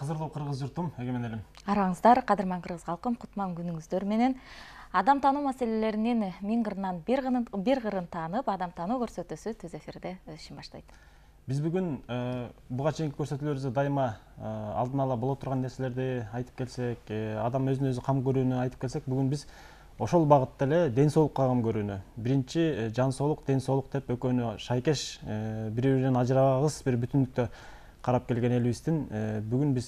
Кызырлуу кыргыз журтум, эгемен элим. Араңыздар, кадырман кыргыз калкым, кутман күнүңүздөр менен адам таануу маселелеринин миң кырынан бир кырын таанып, адам таануу көрсөтүүсү түз эфирде өз ишин баштайт. Биз бүгүн буга чейинки көрсөтүүлөрүбүздө дайыма алдын ала боло турган нерселерди айтып келсек, адам өзүнө өзү кам көрүүнү айтып келсек, бүгүн биз ошол багытта эле ден соолукка кам көрүүнү. Биринчи жан соолук, ден соолук деп экөөнү шайкеш бири-биринен ажырабагыс бир бүтүнлүктө карап келген элибиздин бүгүн биз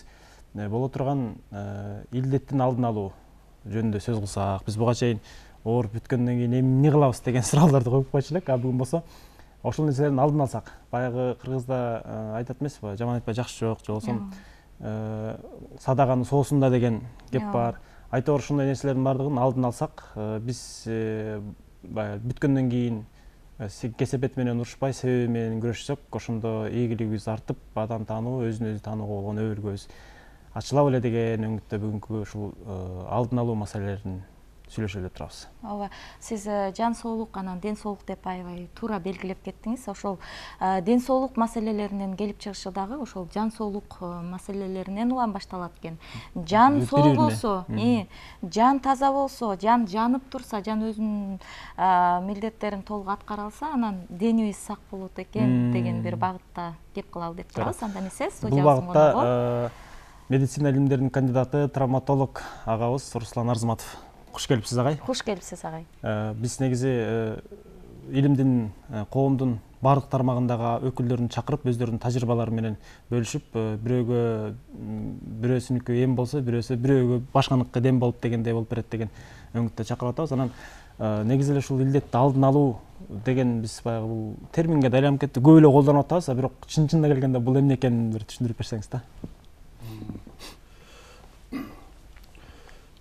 боло турган илдеттин алдын алуу жөнүндө сөз кылсак, биз буга чейин ооруп бүткөндөн кийин эмне кылабыз деген суроолорду коюп койчу элек, а бүгүн болсо ошол нерселердин алдын алсак, баягы кыргызда айтат эмеспи, жаман айтпай жакшы жок, же болбосо садаганын соосунда деген кеп бар. Айтор ушундай нерселердин баардыгын алдын алсак, биз баягы бүткөндөн кийин кесепет менен урушпай, себеби менен күрөшсөк, ошондо ийгилигибиз артып, адам таануу, өзүн өзү таанууга болгон өбөлгөбүз ачыла беле деген үмүттө бүгүнкү ушул алдын алуу маселелерин сүйлөшөлү деп турабыз. Ооба, сиз жан соолук анан ден соолук деп аябай туура белгилеп кеттиңиз. Ошол ден соолук маселелеринен келип чыгышы дагы ошол жан соолук маселелеринен улам башталат экен. Жан соо болсо, жан таза болсо, жан жанып турса, жан өзүнүн милдеттерин толук аткара алса, анан денибиз сак болот экен деген бир багытта кеп кылалы деп турабыз. Анда эмесе, студиябыздын коногу медицина илимдеринин кандидаты, травматолог агабыз Руслан Арзыматов. Куш келипсиз агай. Куш келипсиз агай. Биз негизи илимдин, коомдун баардык тармагындагы өкүлдөрүн чакырып, өздөрүнүн тажрыйбалары менен бөлүшүп, бирөөсүнүкү эм болсо, бирөөгө башканыкы дем болуп дегендей болуп берет деген үмүттө чакырып атабыз. Анан негизи эле ушул илдетти алдын алуу деген биз баягы бул терминге да айланып кетти, көп эле колдонуп атабыз, бирок чын-чынына келгенде бул эмне экенин бир түшүндүрүп берсеңиз да.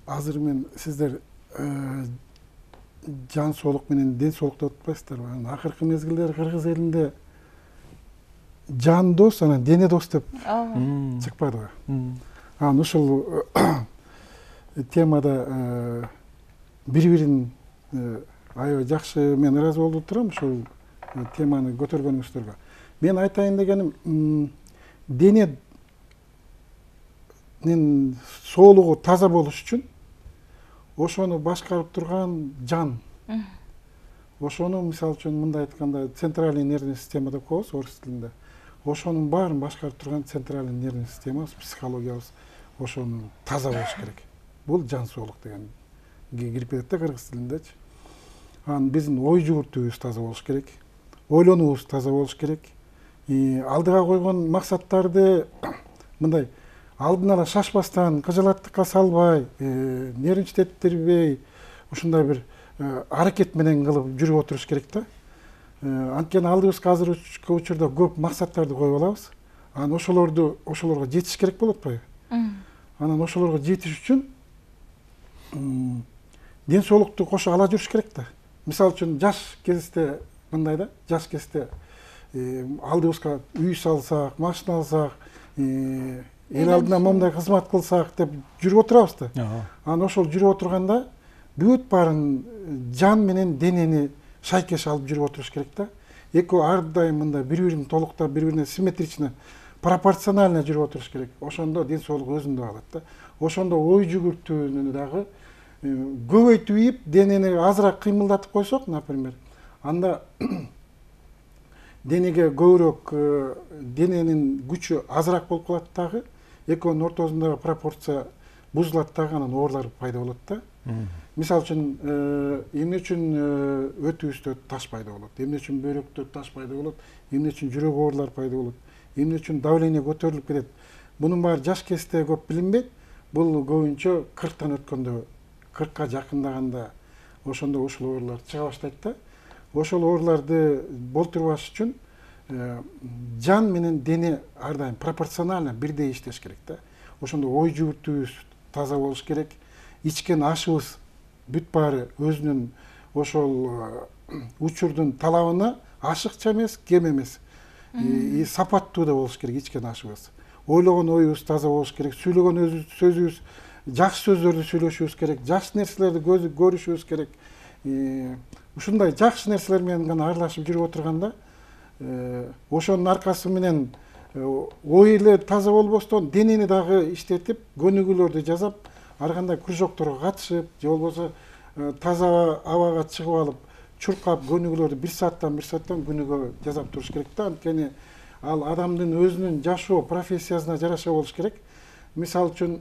Азыр мен сиздер жан соолук менен ден соолук деп атпайсыздарбы? Акыркы мезгилдер кыргыз элинде жан дос, анан дене дос деп чыкпадыбы? Анан ушул темада бири-бирин аябай жакшы, мен ыраазы болуп турам ушул теманы көтөргөнүңүздөргө. Мен айтайын дегеним, дененин соолугу таза болуш үчүн ошону башкарып турган жан. Ошону мисалы үчүн мындай айтканда центральный нервный система деп коебуз орус тилинде. Ошонун баарын башкарып турган центральный нервный системабыз, психологиябыз ошону таза болуш керек. Бул жан соолук деген кирип кетет да кыргыз тилиндечи. Анан биздин ой жүгүртүүбүз таза болуш керек, ойлонуубуз таза болуш керек. Алдыга койгон максаттарды мындай алдын ала шашпастан, кыжалаттыкка салбай, нервничтеттирбей, ушундай бир аракет менен кылып жүрүп отуруш керек да. Анткени алдыбызга азыркы учурда көп максаттарды коюп алабыз. Анан ошолорго жетиш керек болуп атпайбы? Анан ошолорго жетиш үчүн ден соолукту кошо ала жүрүш керек да. Мисалы үчүн жаш кезде мындай да, жаш кезде алдыбызга үй салсак, машина алсак, эл алдына момундай кызмат кылсак деп жүрүп отурабыз да. Анан ошол жүрүп отурганда бүт баарын жан менен денени шайкеш алып жүрүп отуруш керек да. Экөө ар дайым мындай бири-бирин толуктап, бири-бирине симметрично, пропорционально жүрүп отуруш керек. Ошондо ден соолук өзүндө калат да. Ошондо ой жүгүртүүнү дагы көбөйтүп, денени азыраак кыймылдатып койсок, например, анда денеге көбүрөөк, дененин күчү азыраак болуп калат дагы, экөөнүн ортосундагы пропорция бузулат дагы, анан оорулар пайда болот да. Мисалы үчүн, эмне үчүн өтүбүздө таш пайда болот, эмне үчүн бөйрөктө таш пайда болот, эмне үчүн жүрөк оорулар пайда болот, эмне үчүн давление көтөрүлүп кетет. Бунун баары жаш кезде көп билинбейт. Бул көбүнчө 40тан өткөндө, 40ка жакындаганда ошондо ушул оорулар чыга баштайт да. Ошол ооруларды болтурбаш үчүн жан менен дене ар дайым пропорционально бирдей иштеш керек да. Ошондо ой жүгүртүүбүз таза болуш керек. Ичкен ашыбыз бүт баары өзүнүн ошол учурдун талабына ашыкча эмес, кем эмес, сапаттуу да болуш керек ичкен ашыбыз. Ойлогон оюбуз таза болуш керек, сүйлөгөн сөзүбүз жакшы сөздөрдү сүйлөшүбүз керек, жакшы нерселерди көрүшүбүз керек. Ушундай жакшы нерселер менен гана аралашып жүрүп отурганда, ошонун аркасы менен ой эле таза болбостон денени дагы иштетип көнүгүүлөрдү жасап ар кандай кружокторго катышып же болбосо таза абага чыгып алып чуркап көнүгүүлөрдү бир сааттан күнүгө жасап туруш керек да. Анткени ал адамдын өзүнүн жашоо профессиясына жараша болуш керек. Мисалы үчүн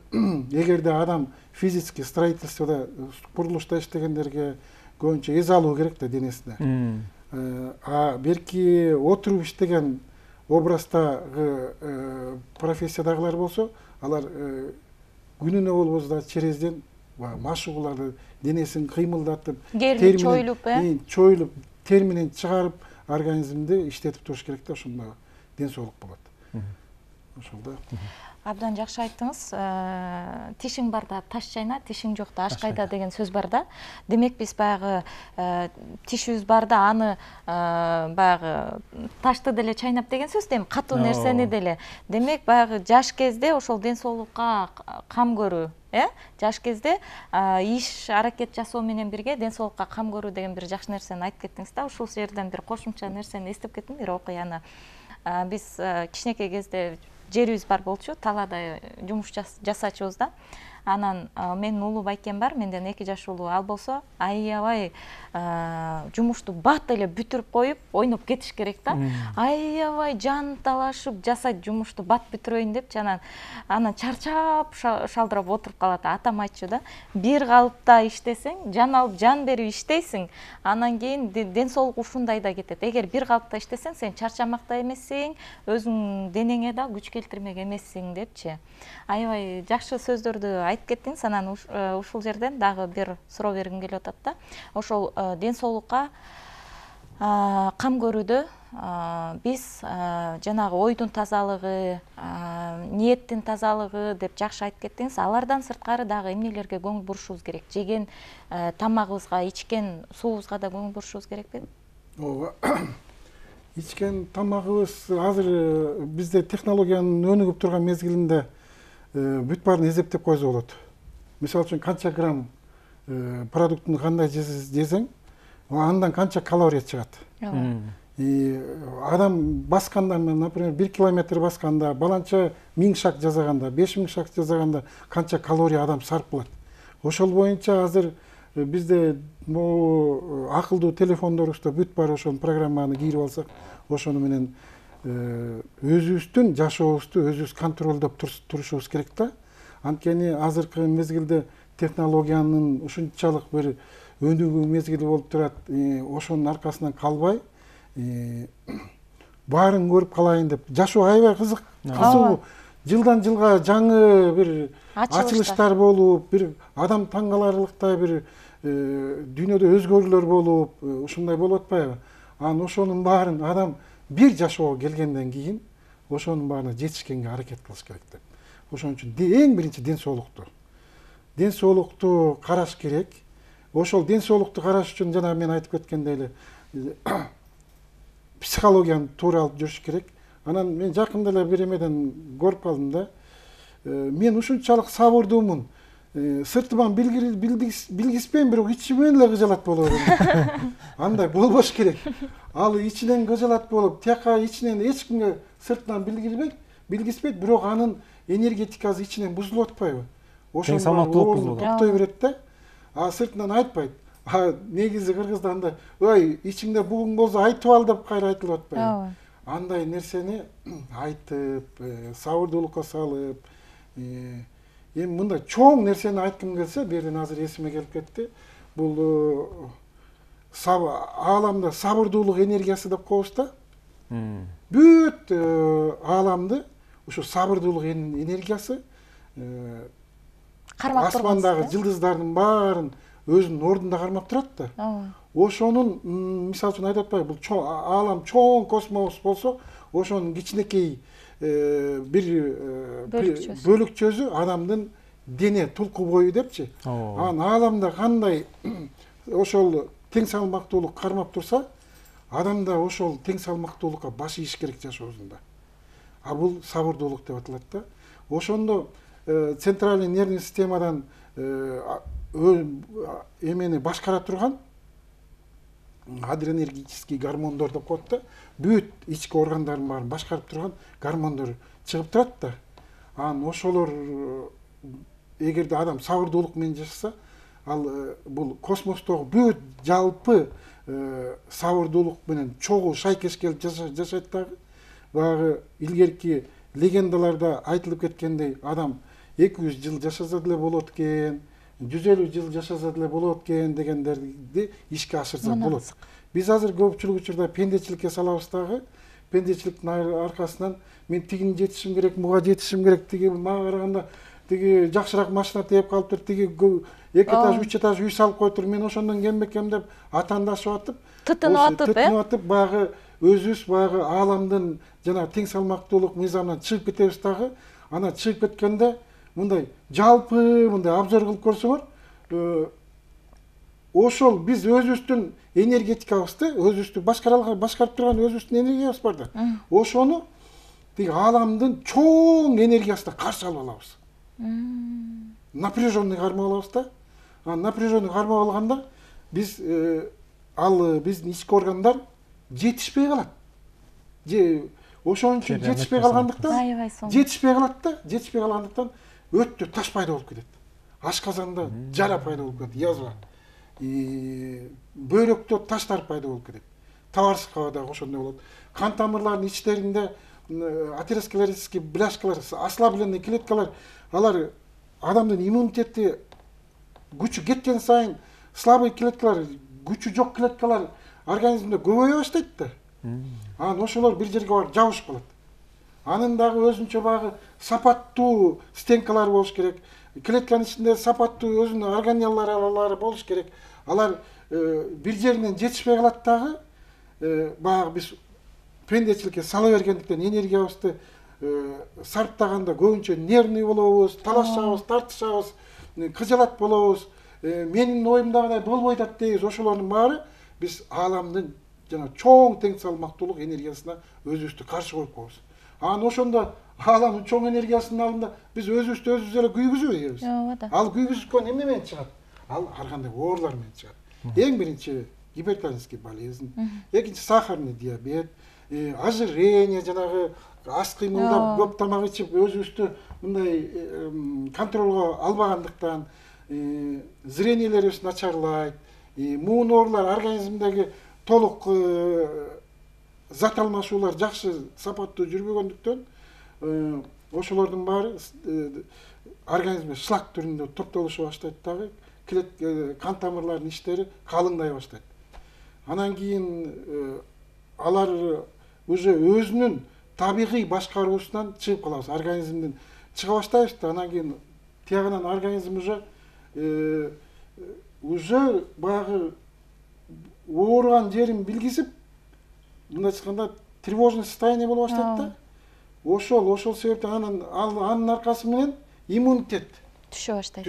эгерде адам физически строительствода курулушта иштегендерге көбүнчө эз алуу керек да денесине. А берки отуруп иштеген образдагы профессиядагылар болсо, алар күнүнө болбосо да черезден машыгууларды денесин кыймылдатып, чоюлуп, терминин чыгарып, организмди иштетип туруш керек да, ошондо ден соолук болот. Ошол да. Абдан жакшы айттыңыз. Тишиң барда таш чайна, тишиң жокта аш кайда деген сөз бар да. Демек биз баягы тишибиз барда аны баягы ташты деле чайнап деген сөз дейм, катуу нерсени деле. Демек баягы жаш кезде ошол ден соолукка кам көрүү, жаш кезде иш аракет жасоо менен бирге ден соолукка кам көрүү деген бир жакшы нерсени айтып кеттиңиз да. Ушул жерден бир кошумча нерсени эстеп кеттим, бир окуяны. Биз кичинекей кезде жерибиз бар болчу, талаада жумуш жасачубуз да. Анан менин улуу байкем бар, менден 2 жаш улуу. Ал болсо аябай жумушту бат эле бүтүрүп коюп, ойноп кетиш керек да. Аябай жан талашып жасайт жумушту бат бүтүрөйүн депчи, анан чарчап шалдырап отуруп калат. Атам айтчу да, бир калыпта иштесең, жан алып жан берип иштейсиң, анан кийин ден соолук ушундай да кетет. Эгер бир калыпта иштесең, сен чарчамак да эмессиң, өзүң денеңе да күч келтирмек эмессиң депчи. Аябай жакшы сөздөрдү айтып кеттиңиз. Анан ушул жерден дагы бир суроо бергим келип атат да. Ошол ден соолукка кам көрүүдө биз жанагы ойдун тазалыгы, ниеттин тазалыгы деп жакшы айтып кеттиңиз. Алардан сырткары дагы эмнелерге көңүл бурушубуз керек? Жеген тамагыбызга, ичкен суубузга да көңүл бурушубуз керекпи? Ооба. Ичкен тамагыбыз азыр бизде технологиянын өнүгүп турган мезгилинде бүт баарын эзептеп койсо болот. Мисалы үчүн канча грамм продуктун кандай жесең, андан канча калория чыгат. Адам басканда, например, 1 километр басканда, баланча 1000 шаг жасаганда, 5000 шаг жасаганда канча калория адам сарп кылат. Ошол боюнча азыр бизде акылдуу телефондорубузда бүт бар ошол программаны кийирип алсак, ошону менен өзүбүздүн жашообузду өзүбүз контролдоп турушубуз керек да. Анткени азыркы мезгилде технологиянын ушунчалык бир өнүгүү мезгили болуп турат. Ошонун аркасынан калбай, баарын көрүп калайын деп, жашоо аябай кызуу, жылдан жылга жаңы бир ачылыштар болуп, бир адам таң каларлыктай бир дүйнөдө өзгөрүүлөр болуп, ушундай болуп атпайбы? Анан ошонун баарын адам бир жашоого келгенден кийин ошонун баарына жетишкенге аракет кылыш керек деп. Ошон үчүн эң биринчи ден соолукту караш керек. Ошол ден соолукту караш үчүн жана мен айтып кеткендей эле психологияны туура алып жүрүш керек. Анан мен жакында эле бир эмеден көрүп калдым да. Мен ушунчалык сабырдуумун. Сыртыман билгиспейм, бирок ичимен эле кыжалат боло берем. Андай болбош керек. Ал ичинен кыжалат болуп, тияка ичинен эч кимге сыртынан билгиспейт, бирок анын энергетикасы ичинен бузулуп атпайбы? Тең салмактуулук бузулат. Токтой берет да. А сыртынан айтпайт. Негизи кыргызда андай, ой, ичиңде бугуң болсо айтып ал деп кайра айтылып атпайбы? Андай нерсени айтып, сабырдуулукка салып, эми мындай чоң нерсени айткым келсе, берден азыр эсиме келип кетти. Бул ааламда сабырдуулук энергиясы деп коебуз да. Бүт ааламды ушу сабырдуулук энергиясы асмандагы жылдыздардын баарын өзүнүн ордунда кармап турат да. Ошонун, мисалы үчүн айтып атпайбы, бул аалам чоң космос болсо, ошонун кичинекей бир бөлүкчөсү адамдын дене тулку бою депчи. Анан ааламда кандай ошол тең салмактуулук кармап турса, адамда ошол тең салмактуулукка баш ийиш керек жашоосунда. А бул сабырдуулук деп аталат да. Ошондо центральный нервный системадан эмени башкара турган адренергический гормондор деп коет да, бүт ички органдардын баарын башкарып турган гормондор чыгып турат да. Анан ошолор эгерде адам сабырдуулук менен жашаса, ал бул космостогу бүт жалпы сабырдуулук менен чогуу шайкеш келип жашайт дагы. Баягы илгерки легендаларда айтылып кеткендей, адам 200 жыл жашаса деле болот экен, 150 жыл жашаса деле болот экен дегендерди ишке ашырса болот. Биз азыр көпчүлүк учурда пендечиликке салабыз дагы. Пендечиликтин аркасынан мен тигини жетишим керек, буга жетишим керек, тиги мага караганда тиги жакшыраак машина тээп калыптыр, тиги 2 этаж 3 этаж үй салып коюптур, мен ошондон кем бекем деп атаандашып атып, тытынып атып, баягы өзүбүз баягы ааламдын жана тең салмактуулук мыйзамынан чыгып кетебиз дагы. Ана чыгып кеткенде мындай жалпы мындай обзор кылып көрсөңөр, ошол биз өзүбүздүн энергетикабызды, өзүбүздү башкарып турган өзүбүздүн энергиябыз бар да. Ошону тиги ааламдын чоң энергиясына каршы алып алабыз. Напряженный кармап алабыз да. Напряженный кармап алганда биз ал биздин ички органдар жетишпей калат. Ошон үчүн жетишпей калгандыктан, жетишпей калгандыктан өтө таш пайда болуп кетет. Ашказанда жара пайда болуп кетет, язва. Бөйрөктө таштар пайда болуп кетет. Табарсыкка дагы ошондой болот. Кан тамырлардын ичтеринде атеросклеротический бляшкалар, ослабленный клеткалар, алар адамдын иммунитети күчү кеткен сайын слабый клеткалар, күчү жок клеткалар организмде көбөйө баштайт да. Анан ошолор бир жерге барып жабышып калат. Анын дагы өзүнчө багы сапаттуу стенкалары болуш керек. Клетканын ичинде сапаттуу өзүнүн органеллары болуш керек. Алар бир жеринен жетишпей калат дагы. Баягы биз пендечиликке сала бергендиктен энергиябызды сарптаганда көбүнчө нервный болобуз, талашабыз, тартышабыз, кыжалат болобуз. Менин оюмдагыдай болбойт атат дейбиз. Ошолордун баары биз ааламдын жана чоң тең салмактуулук энергиясына өзүбүздү каршы коюп коебуз. Анан ошондо ааламдын чоң энергиясынын алдында биз өзүбүздү эле күйгүзбөйбүз. Ал күйгүзүшкөн эмне менен чыгат? Ал ар кандай оорулар менен чыгат. Эң биринчи гипертонический болезнь, экинчи сахарный диабет, ожирение, жанагы ас кыймылдап көп тамак ичип өзүбүздү мындай контролго албагандыктан зрениелерибиз начарлайт. Муун оорулар, организмдеги толук зат алмашуулар жакшы сапаттуу жүрбөгөндүктөн ошолордун баары организмде шлак түрүндө топтолуша баштайт дагы, кан тамырлардын иштери калыңдай баштайт. Анан кийин алар уже өзүнүн табигый башкаруусунан чыгып калабыз, организмден чыга баштайбыз да. Анан кийин тиягынан организм уже баягы ооруган жерин билгизип, мындайча айтканда тревожный состояние боло баштайт да. Ошол себептен анын аркасы менен иммунитет түшө баштайт.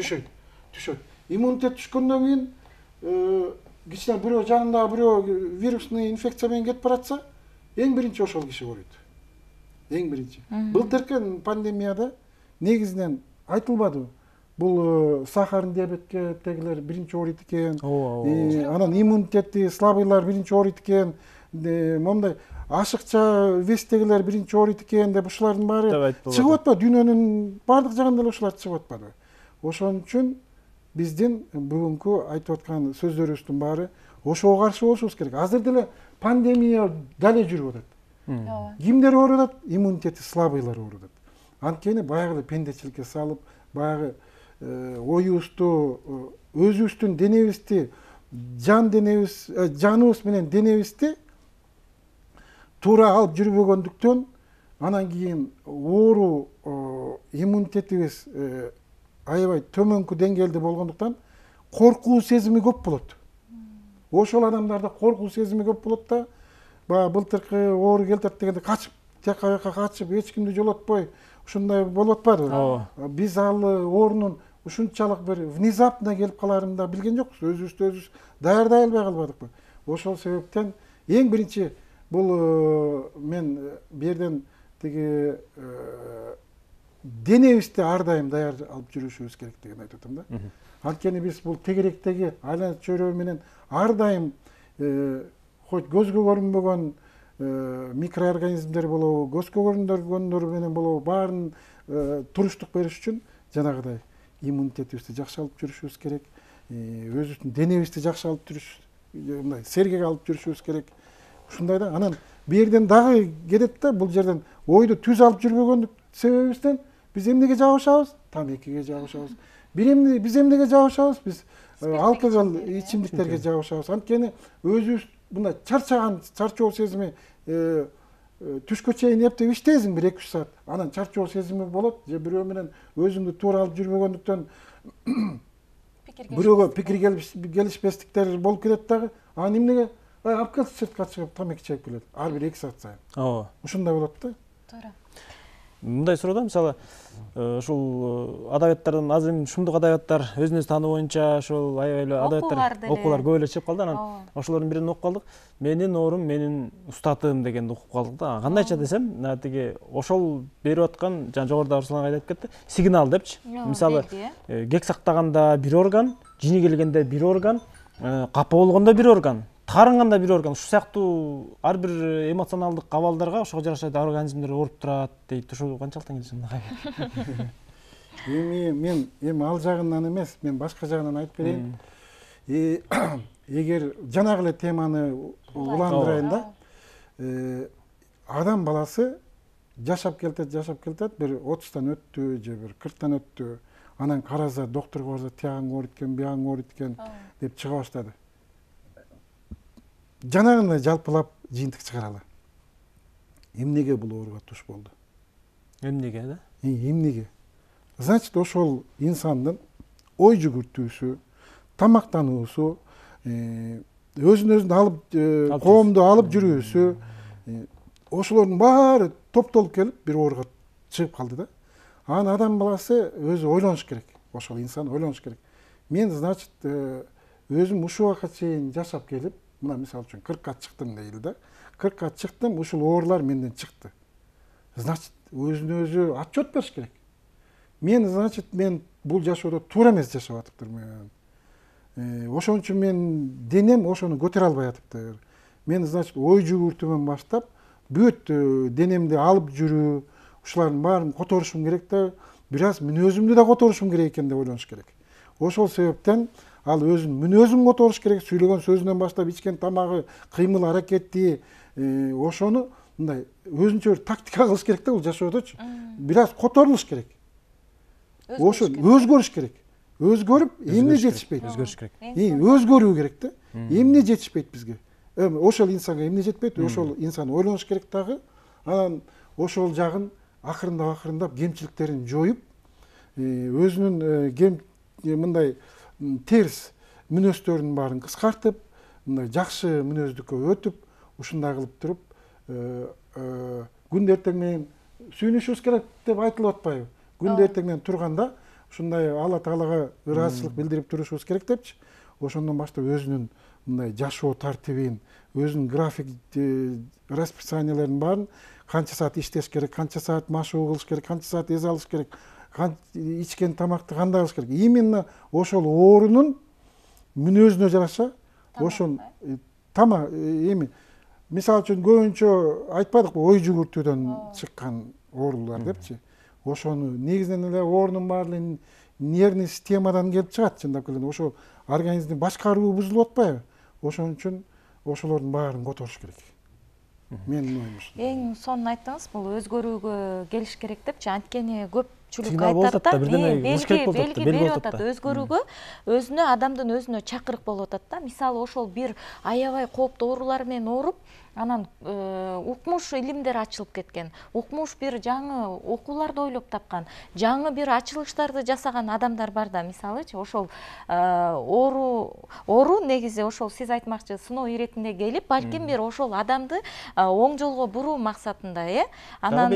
Түшөт. Иммунитет түшкөндөн кийин кичине бирөө жанында бирөө вирусный инфекция менен кетип баратса, эң биринчи ошол киши ооруйт. Эң биринчи. Былтыркы пандемияда негизинен айтылбады. Бул сахарный диабеттегилер биринчи ооруйт экен. Анан иммунитети слабыйлар биринчи ооруйт экен. Момундай ашыкча вестегилер биринчи ооруйт экен деп ушулардын баары чыгып атпады. Дүйнөнүн бардык жагында эле ушулар чыгып атпады. Ошон үчүн биздин бүгүнкү айтып аткан сөздөрүбүздүн баары ошого каршы болушубуз керек. Азыр деле пандемия дале жүрүп атат. Кимдер ооруп атат? Иммунитети слабыйлар ооруп атат. Анткени баягы пендечиликке салып, баягы оюбузду, өзүбүздүн денебизди, жаныбыз менен денебизди туура алып жүрбөгөндүктөн, анан кийин оору иммунитетибиз аябай төмөнкү деңгээлде болгондуктан коркуу сезими көп болот. Ошол адамдарда коркуу сезими көп болот да, баягы былтыркы оору келтирет дегенде качып, тияка бияка качып, эч кимди жолотпой, ушундай болуп атпады. Биз ал оорунун ушунчалык бир внезапно келип каларын да билген жокпуз. Өзүбүздү өзүбүз даярдай албай калбадыкпы? Ошол себептен эң биринчи бул мен бу жерден тиги денебизди ар дайым даяр алып жүрүшүбүз керек деген айтып атам да. Анткени биз бул тегеректеги айланып чөйрө менен ар дайым хоть көзгө көрүнбөгөн микроорганизмдер болобу, көзгө көрүнгөндөр менен болобу, баарын туруштук бериш үчүн жанагыдай иммунитетибизди жакшы алып жүрүшүбүз керек, өзүбүздүн денебизди жакшы алып жүрүш, мындай сергек алып жүрүшүбүз керек. Ушундай да, анан бул жерден дагы кетет да, бул жерден ойду түз алып жүрбөгөндүк себебибизден биз эмнеге жабышабыз? Тамекиге жабышабыз. Биз эмнеге жабышабыз? Биз алкоголь ичимдиктерге жабышабыз. Анткени өзүбүз мындай чарчоо сезими түшкө чейин эптеп иштейсиң 1-2 саат. Анан чарчоо сезими болот, же бирөө менен өзүңдү туура алып жүрбөгөндүктөн бирөөгө пикир келишпестиктер болуп кетет дагы. Анан эмнеге алып кел сыртка чыгып тамеки чегип келет. Ар бир 2 саат сайын. Ооба. Ушундай болот да. Туура. Мындай суроо да, мисалы, ушул адабияттардан азыр эми шумдук адабияттар өзүн өзү таануу боюнча ушул аябай эле адабияттар, окуулар көп эле чыгып калды. Анан ошолордун биринен окуп калдык. Менин оорум менин устатым дегенди окуп калдык да. Кандайча десем, тиги ошол берип аткан, жана жогоруда Руслан айтып кетти, сигнал депчи. Мисалы, кек сактаганда бир орган, жини келгенде бир орган, капа болгондо бир орган, таарынганда бир орган, ушу сыяктуу ар бир эмоционалдык абалдарга ошого жараша организмдер ооруп турат дейт. Ошол канчалыктан келишет? Мен ал жагынан эмес, мен башка жагынан айтып берейин. Эгер жанагы эле теманы уландырайын да, адам баласы жашап келтет, бир 30тан өттү же бир 40тан өттү, анан караса доктурга барса тиягың ооруйт экен, биягың ооруйт экен деп чыга баштады. Жанагындай жалпылап жыйынтык чыгаралы. Эмнеге бул ооруга туш болду? Эмнеге да? Эмнеге? Значит, ошол инсандын ой жүгүртүүсү, тамактануусу, өзүн алып, коомду алып жүрүүсү, ошолордун баары топтолуп келип бир ооруга чыгып калды да. Анан адам баласы өзү ойлонуш керек. Ошол инсан ойлонуш керек. Мен, значит, өзүм ушул убакка чейин жашап келип, мына мисалы үчүн 40ка чыктым дейли да. 40ка чыктым, ушул оорулар менден чыкты. Значит, өзүнө өзү отчет бериш керек. Значит, мен бул жашоодо туура эмес жашап атыптырмын. Ошон үчүн мен денем ошону көтөрө албай атыптыр. Мен, значит, ой жүгүртүүмөн баштап, бүт денемди алып жүрүү, ушулардын баарын которушум керек да, бир аз мүнөзүмдү да которушум керек экен деп ойлонуш керек. Ошол себептен ал өзүнүн мүнөзүн которуш керек, сүйлөгөн сөзүнөн баштап ичкен тамагы, кыймыл аракети, ошону мындай өзүнчө бир тактика кылыш керек да, бул жашоодочу. Бир аз которулуш керек. Ошо өзгөрүш керек. Өзгөрүп, эмне жетишпейт? Өзгөрүш керек. Өзгөрүү керек да. Эмне жетишпейт бизге? Ошол инсанга эмне жетпейт? Ошол инсан ойлонуш керек дагы. Анан ошол жагын акырындап кемчиликтерин жоюп, өзүнүн мындай терс мүнөздөрүнүн баарын кыскартып, мындай жакшы мүнөздүккө өтүп, ушундай кылып туруп, күндө эртең менен сүйүнүшүбүз керек деп айтылып атпайбы? Күндө эртең менен турганда ушундай Алла Таалага ыраазычылык билдирип турушубуз керек депчи. Ошондон баштап өзүнүн мындай жашоо тартибин, өзүнүн график расписанияларын баарын канча саат иштеш керек, канча саат машыгуу кылыш керек, канча саат эс алыш керек, ичкен тамакты кандай кылыш керек. Именно ошол оорунун мүнөзүнө жараша, ошол эми мисалы үчүн көбүнчө айтпадыкпы, ой жүгүртүүдөн чыккан оорулар депчи. Ошону негизинен эле оорунун баары нервный системадан келип чыгат, чындап келгенде. Ошол организмди башкаруу бузулуп атпайбы? Ошон үчүн ошолордун баарын которуш керек. Менин оюм ушул. Эң сонун айттыңыз, бул өзгөрүүгө келиш керек депчи. Анткени көпчүлүк Сигнал айтат да, белги берип атат өзгөрүүгө, өзүнө адамдын өзүнө чакырык болуп атат да. Мисалы, ошол бир аябай кооптуу оорулар менен ооруп, анан укмуш илимдер ачылып кеткен, укмуш бир жаңы окууларды ойлоп тапкан, жаңы бир ачылыштарды жасаган адамдар бар да. Мисалычы, ошол оору негизи ошол сиз айтмакчы сыноо иретинде келип, балким бир ошол адамды оң жолго буруу максатында, анан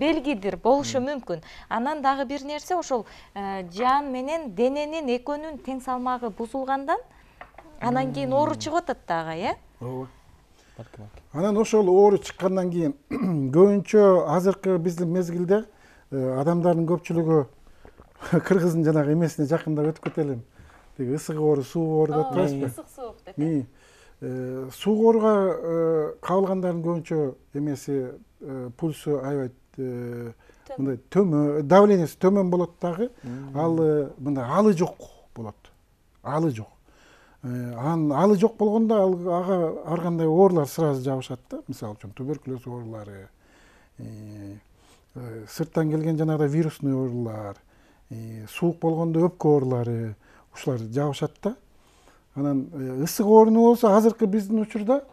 белгидир болушу мүмкүн. Анан дагы бир нерсе, ошол жан менен дененин экөөнүн тең салмагы бузулгандан анан кийин оору чыгып атат дагы, Ооба. Анан ошол оору чыккандан кийин көбүнчө азыркы биздин мезгилде адамдардын көпчүлүгү кыргыздын жанагы эмесине жакындап өтүп кетелим. Тиги ысык оору, суук оору деп атпайбызбы? Ысык суук деп. суугорго кабылгандардын көбүнчө эмеси пульсу аябай мындай төмөн, давлениеси төмөн болот дагы, ал мындай алы жок болот. Алы жок. Алы жок болгондо ага ар кандай оорулар сразу жабышат да. Мисалы үчүн туберкулез оорулары, сырттан келген жанагыдай вирусный оорулар, суук болгондо өпкө оорулары, ушулар жабышат да. Анан ысык ооруну болсо азыркы биздин учурда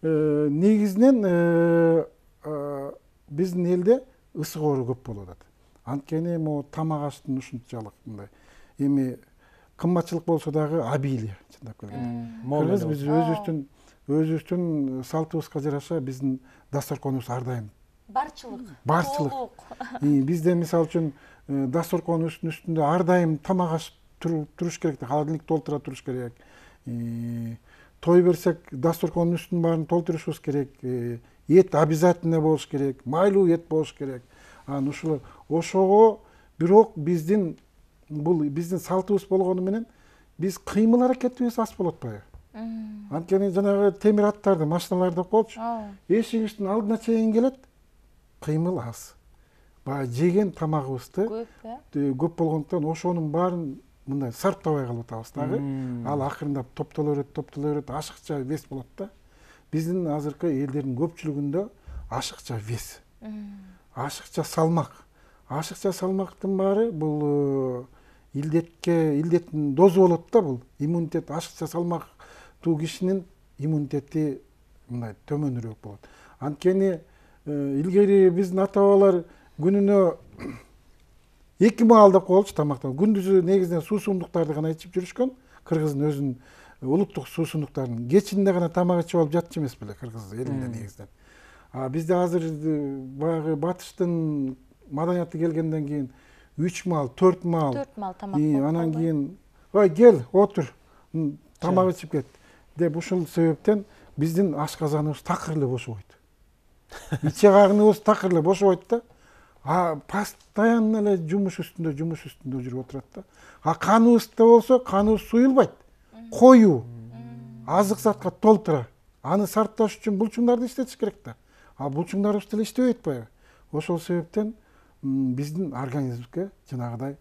негизинен биздин элде ысык оору көп болуп атат. Анткени могу тамак аштын ушунчалык мындай эми кымбатчылык болсо дагы обилие чындап келгенде. Кыргыз биз өзүбүздүн салтыбызга жараша биздин дасторконубуз ар дайым барчылык. Бизде мисалы үчүн дасторконун үстүндө ар дайым тамак аш туруш керек, холодильник толтура туруш керек. Той берсек дасторконун үстүнүн баарын толтурушубуз керек. Эт обязательно болуш керек, майлуу эт болуш керек. Ушул ошого бирок биздин салтыбыз болгону менен биз кыймыл аракетибиз аз болуп атпайбы? Анткени жанагы темир аттарды, машиналарды деп коелучу. Эшигибиздин алдына чейин келет, кыймыл аз. Баягы жеген тамагыбызды көп болгондуктан ошонун баарын мындай сарптабай калып атабыз дагы. Ал акырындап топтоло берет, ашыкча вес болот да. Биздин азыркы элдердин көпчүлүгүндө ашыкча вес, ашыкча салмак. Ашыкча салмактын баары бул илдеттин дозу болот да, бул иммунитет. Ашыкча салмактуу кишинин иммунитети мындай төмөнүрөөк болот. Анткени илгери биздин ата бабалар күнүнө 2 маал деп коелучу тамактан. Күндүзү негизинен суусундуктарды гана ичип жүрүшкөн. Кыргыздын өзүнүн улуттук суусундуктарын кечинде гана тамак ичип алып жатчу эмес беле кыргыз элинде негизинен. Бизде азыр баягы батыштын маданияты келгенден кийин 3 маал, 4 маал тамак. Анан кийин "Ой, кел, отур, тамак ичип кет" деп ушул себептен биздин ашказаныбыз такыр эле бошобойт. Иче карыныбыз такыр эле бошобойт да. Постоянно эле жумуш үстүндө жүрүп отурат да. Каныбызда болсо, каныбыз суюлбайт. Коюу, азык затка толтура. Аны сарпташ үчүн булчуңдарды иштетиш керек да. Булчуңдарыбыз деле иштебей атпайбы? Ошол себептен биздин организмге жанагыдай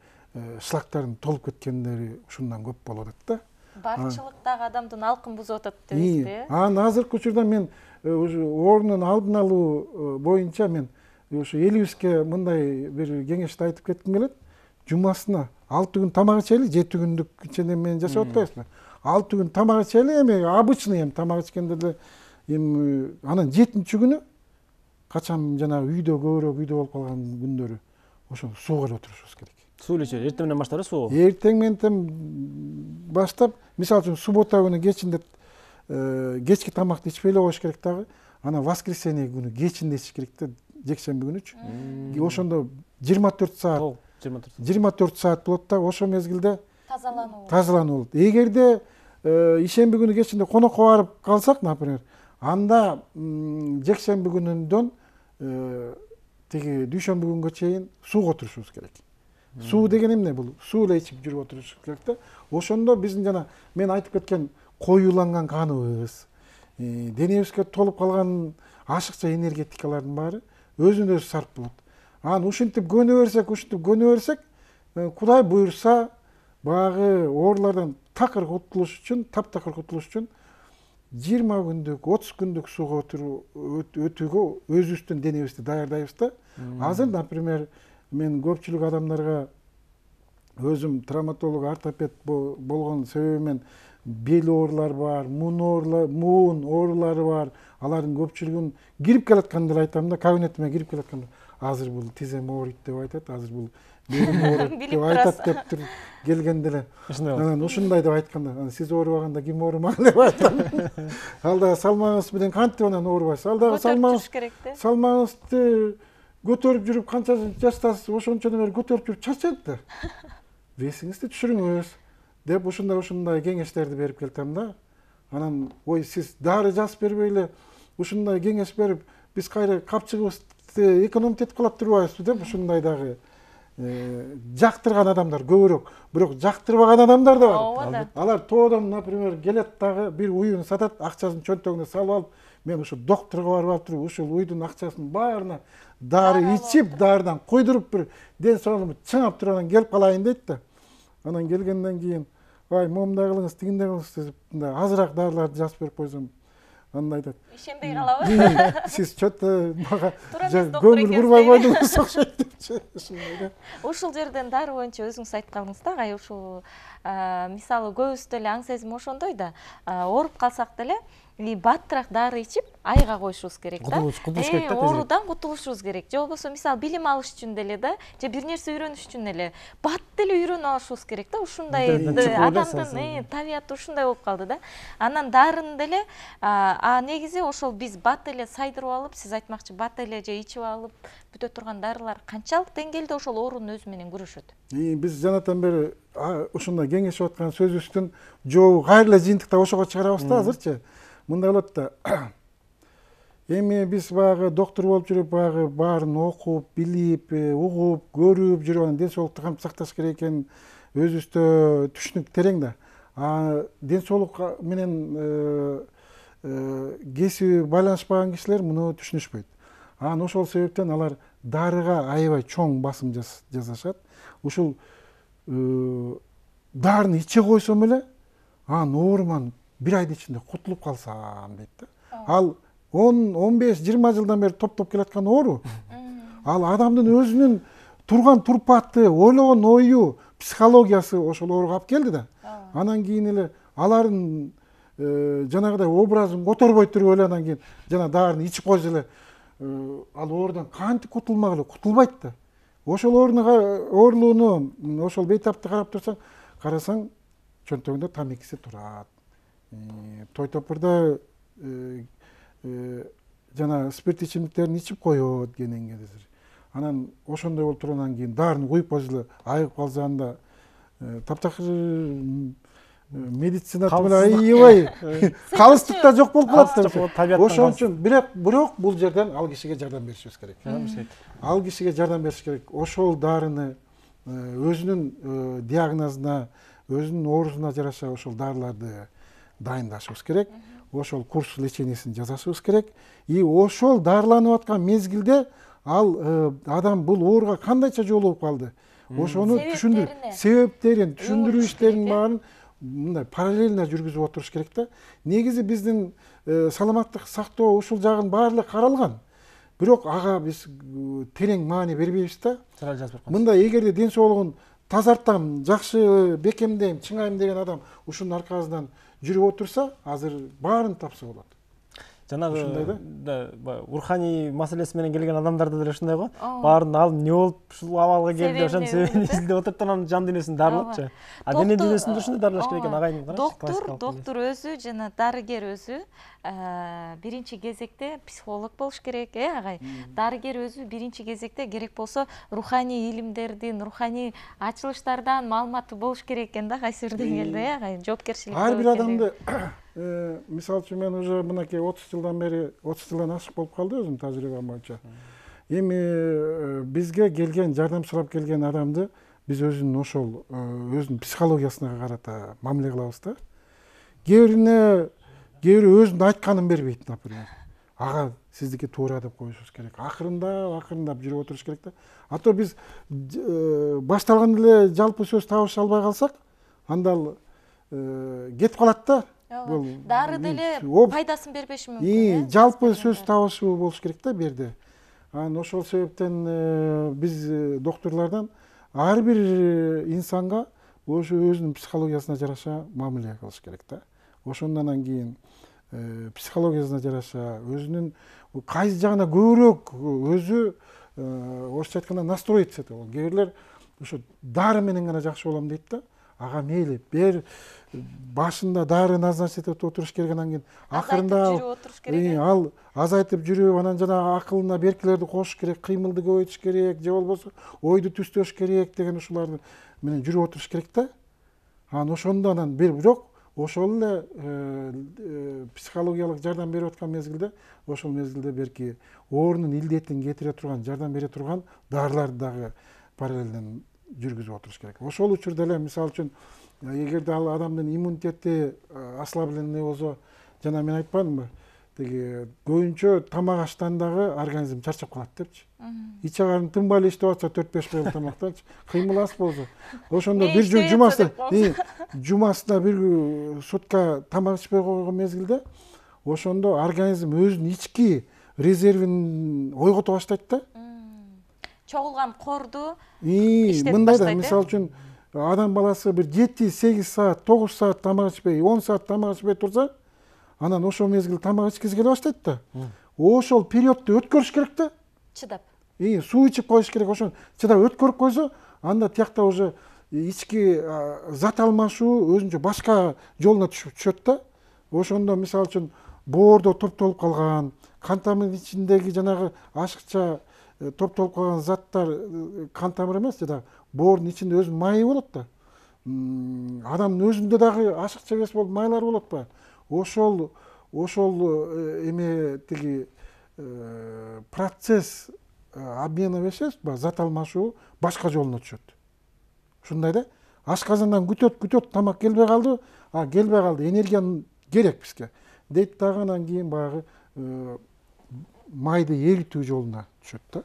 шлактардын толуп кеткендери ушундан көп болуп атат да. Барчылыктагы адамдын алкын бузуп атат дебизби? Азыркы учурда мен оорунун алдын алуу боюнча мен ушу элибизге мындай бир кеңешти айтып кетким келет. Жумасына 6 күн тамак ичели, 7 күндүк ичинде менен жашап атпайбызбы? 6 күн тамак ичели, эми обычный тамак ичкенде деле анан 7-нчи күнү качан жанагы үйдө көбүрөөк үйдө болуп калган күндөрү ошо сууга отурушубуз керек. Суу ичет, эртең менен баштап суу. Эртең менен баштап, мисалы үчүн суббота күнү кечинде кечки тамакты ичпей эле коюш керек дагы. Анан воскресенье күнү кечинде ичиш керек да, жекшемби күнүчү. Ошондо 24 саат 24 саат болот да, ошол мезгилде тазалануу болот. Эгерде ишемби күнү кечинде конокко барып калсак, например, анда жекшемби күнүндөн тиги дүйшөмбү күнгө чейин сууга отурушубуз керек. Суу деген эмне бул? Суу эле ичип жүрүп отурушубуз керек да. Ошондо биздин жана мен айтып кеткен коюуланган каныбыз, денебизге толуп калган ашыкча энергетикалардын баары өзүнөн өзү сарп болот. Ушинтип көнө берсек, Кудай буйрса, баягы оорулардан такыр кутулуш үчүн, таптакыр кутулуш үчүн 20 күндүк, 30 күндүк сууга өтүүгө өзүбүздүн денебизди даярдайбыз да. Азыр, например, мен көпчүлүк адамдарга өзүм травматолог, ортопед болгон себебимен бел оорулары бар, муун оорулары бар. Алардын көпчүлүгүн кирип келатканда эле айтам да, кабинетиме кирип келатканда, азыр бул тизем ооруйт деп айтат, азыр бул белим ооруйт деп айтат деп тур келгенде эле. Анан ушундай деп айтканда, сиз оорубаганда ким оорумак деп айтам. Ал дагы салмагыңыз менен кантип анан оорубайсыз? Ал дагы салмагыңызды көтөрүп жүрүп канча жаштасыз, ошончодон бери көтөрүп жүрүп чарчайт да. Весиңизди түшүрүңүз деп ушундай кеңештерди берип келтем да. Анан ой, сиз дары жазып бербей эле ушундай кеңеш берип, биз кайра капчыгыбызды экономить этип калып турбайбызбы деп ушундай дагы жактырган адамдар көбүрөөк, бирок жактырбаган адамдар да бар. Ооба да. Алар тоодон, например, келет дагы бир уюн сатат, акчасын чөнтөгүнө салып алып, мен ушул докторго барып алып туруп, ушул уйдун акчасын баарына дары ичип, дарыдан куйдуруп бир ден соолугумду чыңап туруп анан келип калайын дейт да. Анан келгенден кийин, ай, момундай кылыңыз, тигиндей кылыңыз деп, мындай азыраак дарыларды жазып берип койсом, анда айтат. Ишенбей калабы. Сиз чөтө мага Туура эмес доктор көңүл экенсиз. бурбай койдуңуз окшойт депчи. Ушундай да. Ушул жерден дары боюнча өзүңүз айтып калдыңыз да, агай, ушул мисалы көбүбүз деле аң сезим ошондой да, ооруп калсак деле баттыраак дары ичип айга коюшубуз керек да. Кутулуш керек да, Оорудан кутулушубуз керек. Же болбосо мисалы билим алыш үчүн деле да, же бир нерсе үйрөнүш үчүн эле бат деле үйрөнүп алышыбыз керек да. Ушундай адамдын табияты ушундай болуп калды да. Анан дарыны деле негизи ошол биз бат эле сайдырып алып, сиз айтмакчы бат эле же ичип алып бүтө турган дарылар канчалык деңгээлде ошол оорунун өзү менен күрөшөт? Биз жанатан бери ушундай кеңешип аткан сөзүбүздүн жообу кайра эле жыйынтыкта ошого чыгарабыз да азырчы. Мындай болот да. Эми биз баягы доктор болуп жүрүп, баягы баарын окуп, билип, угуп, көрүп жүрүп, анан ден соолукту кантип сакташ керек экенин өзүбүздө түшүнүк терең да. Ден соолук менен кесиби байланышпаган кишилер муну түшүнүшпөйт. Анан ошол себептен алар дарыга аябай чоң басым жасашат. Ушул дарыны иче койсом эле, анан ооруман бир айдын ичинде кутулуп калсам дейт да. Ал 10-15-20 жылдан бери топтоп келаткан оору. Ал адамдын өзүнүн турган турпаты, ойлогон ою, психологиясы ошол ооруга алып келди да. Анан кийин эле алардын жанагыдай образын которбой туруп эле анан кийин жана дарыны ичип койсо эле ал оорудан кантип кутулмак эле, кутулбайт да. Ошол оорулууну, ошол бейтапты карап турсаң, карасаң чөнтөгүндө тамекиси турат. Той топурда жана спирт ичимдиктерин ичип коет кенен кезир. Анан ошондой болуп тургандан кийин дарыны куюп койсо эле айыгып калса анда таптакыр медицина менен аябай калыстык да жок болуп калат. Ошон үчүн бирок бул жерден ал кишиге жардам беришибиз керек. Ал кишиге жардам бериш керек. Ошол дарыны өзүнүн диагнозуна, өзүнүн оорусуна жараша ошол дарыларды дайындашыбыз керек. Ошол курс лечениесин жасашыбыз керек. И ошол дарыланып аткан мезгилде ал адам бул ооруга кандайча жолугуп калды. Ошону себептерин, түшүндүрүү иштерин баарын мындай параллельно жүргүзүп отуруш керек да. Негизи биздин саламаттык сактоо ушул жагын баары каралган. Бирок ага биз терең маани бербейбиз да. Мындай эгерде ден соолугун тазартам, жакшы бекемдейм, чыңайм деген адам ушунун аркасынан жүрүп отурса, азыр баарын тапса болот. Жанагы руханий маселеси менен келген адамдарда деле ушундай го. Баарын ал эмне болуп ушул абалга келди, ошонун себебин изилдеп отуруп анан жан дүйнөсүн дарылапчы. Дене дүйнөсүндө ушундай дарылаш керек экен, агайым караш. Доктор өзү жана дарыгер өзү биринчи кезекте психолог болуш керек, агай. Дарыгер өзү биринчи кезекте керек болсо руханий илимдердин, руханий ачылыштардан маалыматы болуш керек экен да, кайсы бир деңгээлде, агай. Жоопкерчилик. Ар бир адамды мисалы үчүн мен уже мынакей 30 жылдан бери, 30 жылдан ашык болуп калды өзүм тажрыйбам боюнча. Эми бизге келген, жардам сурап келген адамды биз өзүнүн ошол өзүнүн психологиясына карата мамиле кылабыз да. Кээ бири өзүнүн айтканын бербейт, например. Ага сиздики туура деп коюшубуз керек. Акырындап жүрүп отуруш керек да. А то биз башталганда эле жалпы сөз табыша албай калсак, анда кетип калат да. Дары деле пайдасын бербеши мүмкүн. Жалпы сөз табышуу болуш керек да берде. Анан ошол себептен биз докторлордон ар бир инсанга ошо өзүнүн психологиясына жараша мамиле кылыш керек да. Ошондон кийин психологиясына жараша өзүнүн кайсы жагына көбүрөөк өзү орусча айтканда настроиться этет. Кээ бирлер ошо дары менен гана жакшы болом дейт да. Ага мейли, бер башында дары назначить этип отуруш керек, анан кийин акырында ал азайтып жүрүп, анан жана акылына беркилерди кошуш керек, кыймылды көбөйтүш керек, же болбосо ойду түстөш керек деген ушулар менен жүрүп отуруш керек да. Анан ошондо бирок ошол эле психологиялык жардам берип аткан мезгилде, ошол мезгилде берки оорунун илдетин кетире турган, жардам бере турган дарыларды дагы параллелден жүргүзүп отуруш керек. Ошол учурда эле мисалы үчүн эгерде ал адамдын иммунитети ослабленный болсо, жана мен айтпадымбы, тиги көбүнчө тамак аштан дагы организм чарчап калат депчи. Ич агарын тынбай эле иштеп атса 4-5 кыйыл тамактанчы, кыймыл аз болсо, ошондо бир жумасына бир сутка тамак ичпей койгон мезгилде ошондо организм өзүнүн ички резервин ойгото баштайт да. Чогулган корду мындай да, мисалы үчүн адам баласы бир 7-8 саат, 9 саат тамак ичпей, 10 саат тамак ичпей турса, анан ошол мезгил тамак ичкиси келе баштайт да. Ошол периодду өткөрүш керек да. чыдап. Суу ичип коюш керек. Ошон чыдап өткөрүп койсо, анда тиякта уже ички зат алмашуу өзүнчө башка жолуна түшөт да. Ошондо мисалы үчүн боордо топтолуп калган, кан тамырдын ичиндеги жанагы ашыкча топтолуп калган заттар, кан тамыр эмес, жана боордун ичинде өзүнүн майы болот да. Адамдын өзүндө дагы ашыкча вес болуп майлар болот ба? Ошол эме тиги процесс обмена веществ, зат алмашуу башка жолуна түшөт. Ушундай да. Ашказандан күтөт, тамак келбей калды, келбей калды, энергия керек бизге. Дейт дагы анан кийин баягы майды эритүү жолуна түшөт да.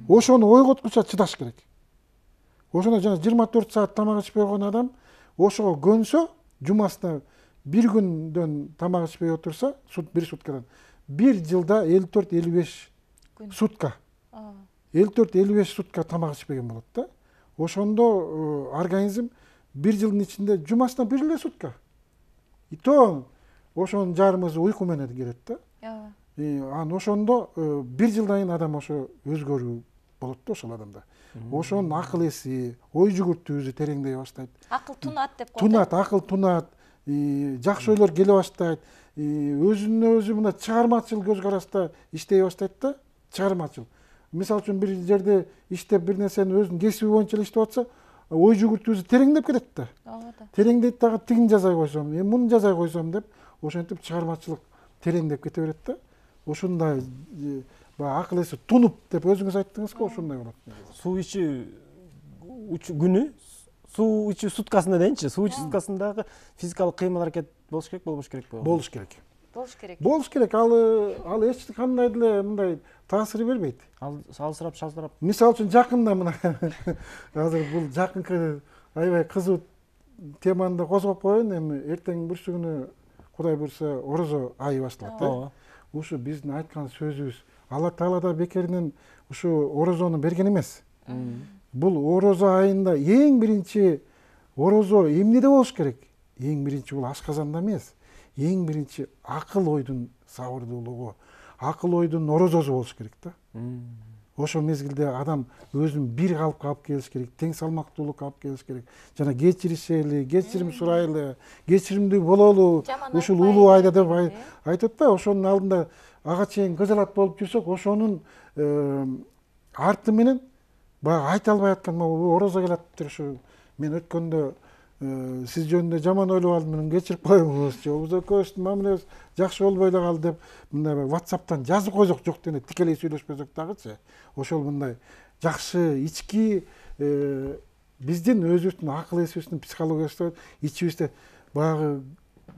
Ошону ойготкуча чыдаш керек. Ошондо жана 24 саат тамак ичпей койгон адам ошого көнсө, жумасына бир күндөн тамак ичпей отурса, бир суткадан, бир жылда 54-55 сутка. 54-55 сутка тамак ичпеген болот да. Ошондо организм бир жылдын ичинде жумасына бир эле сутка. И то ошонун жарымысы уйку менен келет да. Анан ошондо бир жылдан кийин адам ошо өзгөрүү болот да ошол адамда. Ошонун акыл эси, ой жүгүртүүсү тереңдей баштайт. Акыл тунат деп коет. Тунат, акыл тунат, жакшы ойлор келе баштайт. Өзүнө өзү мына чыгармачыл көз карашта иштей баштайт да, чыгармачыл. Мисалы үчүн бир жерде иштеп бир нерсени өзүнүн кесиби боюнча иштеп атса, ой жүгүртүүсү тереңдеп кетет да. Тереңдейт дагы, тигин жасай койсом, муну жасай койсом деп, ошентип чыгармачылык тереңдеп кете берет да. Ошундай акыл эси тунуп деп өзүңүз айттыңыз го, ошундай болот. Суу ичүү күнү, суу ичүү суткасында дейинчи, суу ичүү суткасындагы физикалык кыймыл аракет болуш керек, болбош керек болбу? Болуш керек. Болуш керек. Ал эч кандай деле мындай таасир бербейт. Алсырап, шалсырап. Мисалы үчүн жакында мына азыр бул жакынкы аябай кызуу теманы да козгоп коеюн. Эми эртең бүрсү күнү Кудай буйрса орозо айы башталат да. Ушу биздин айткан сөзүбүз Алла Таала да бекеринен ушу орозону берген эмес. Бул орозо айында эң биринчи орозо эмнеде болуш керек? Эң биринчи бул ашказанда эмес. Эң биринчи акыл ойдун сабырдуулугу, акыл ойдун орозосу болуш керек да. Ошол мезгилде адам өзүн бир калыпка алып келиш керек, тең салмактуулукка алып келиш керек. Жана кечиришели, кечирим сурайлы, кечиримдүү бололу, ушул улуу айда деп айтат да. Ошонун алдында ага чейин кыжалат болуп жүрсөк, ошонун арты менен баягы айта албай аткан орозо келатыптыр. Ушу мен өткөндө сиз жөнүндө жаман ойлоп алдым, мени кечирип коюңуз, биз экөөбүздүн мамилебиз жакшы болбой эле калды деп мындай WhatsApp'тан жазып койсок, жок дене тикелей сүйлөшпөсөк дагычы, ошол мындай жакшы ички биздин өзүбүздүн акыл эсибиздин психологиясы ичибизде баягы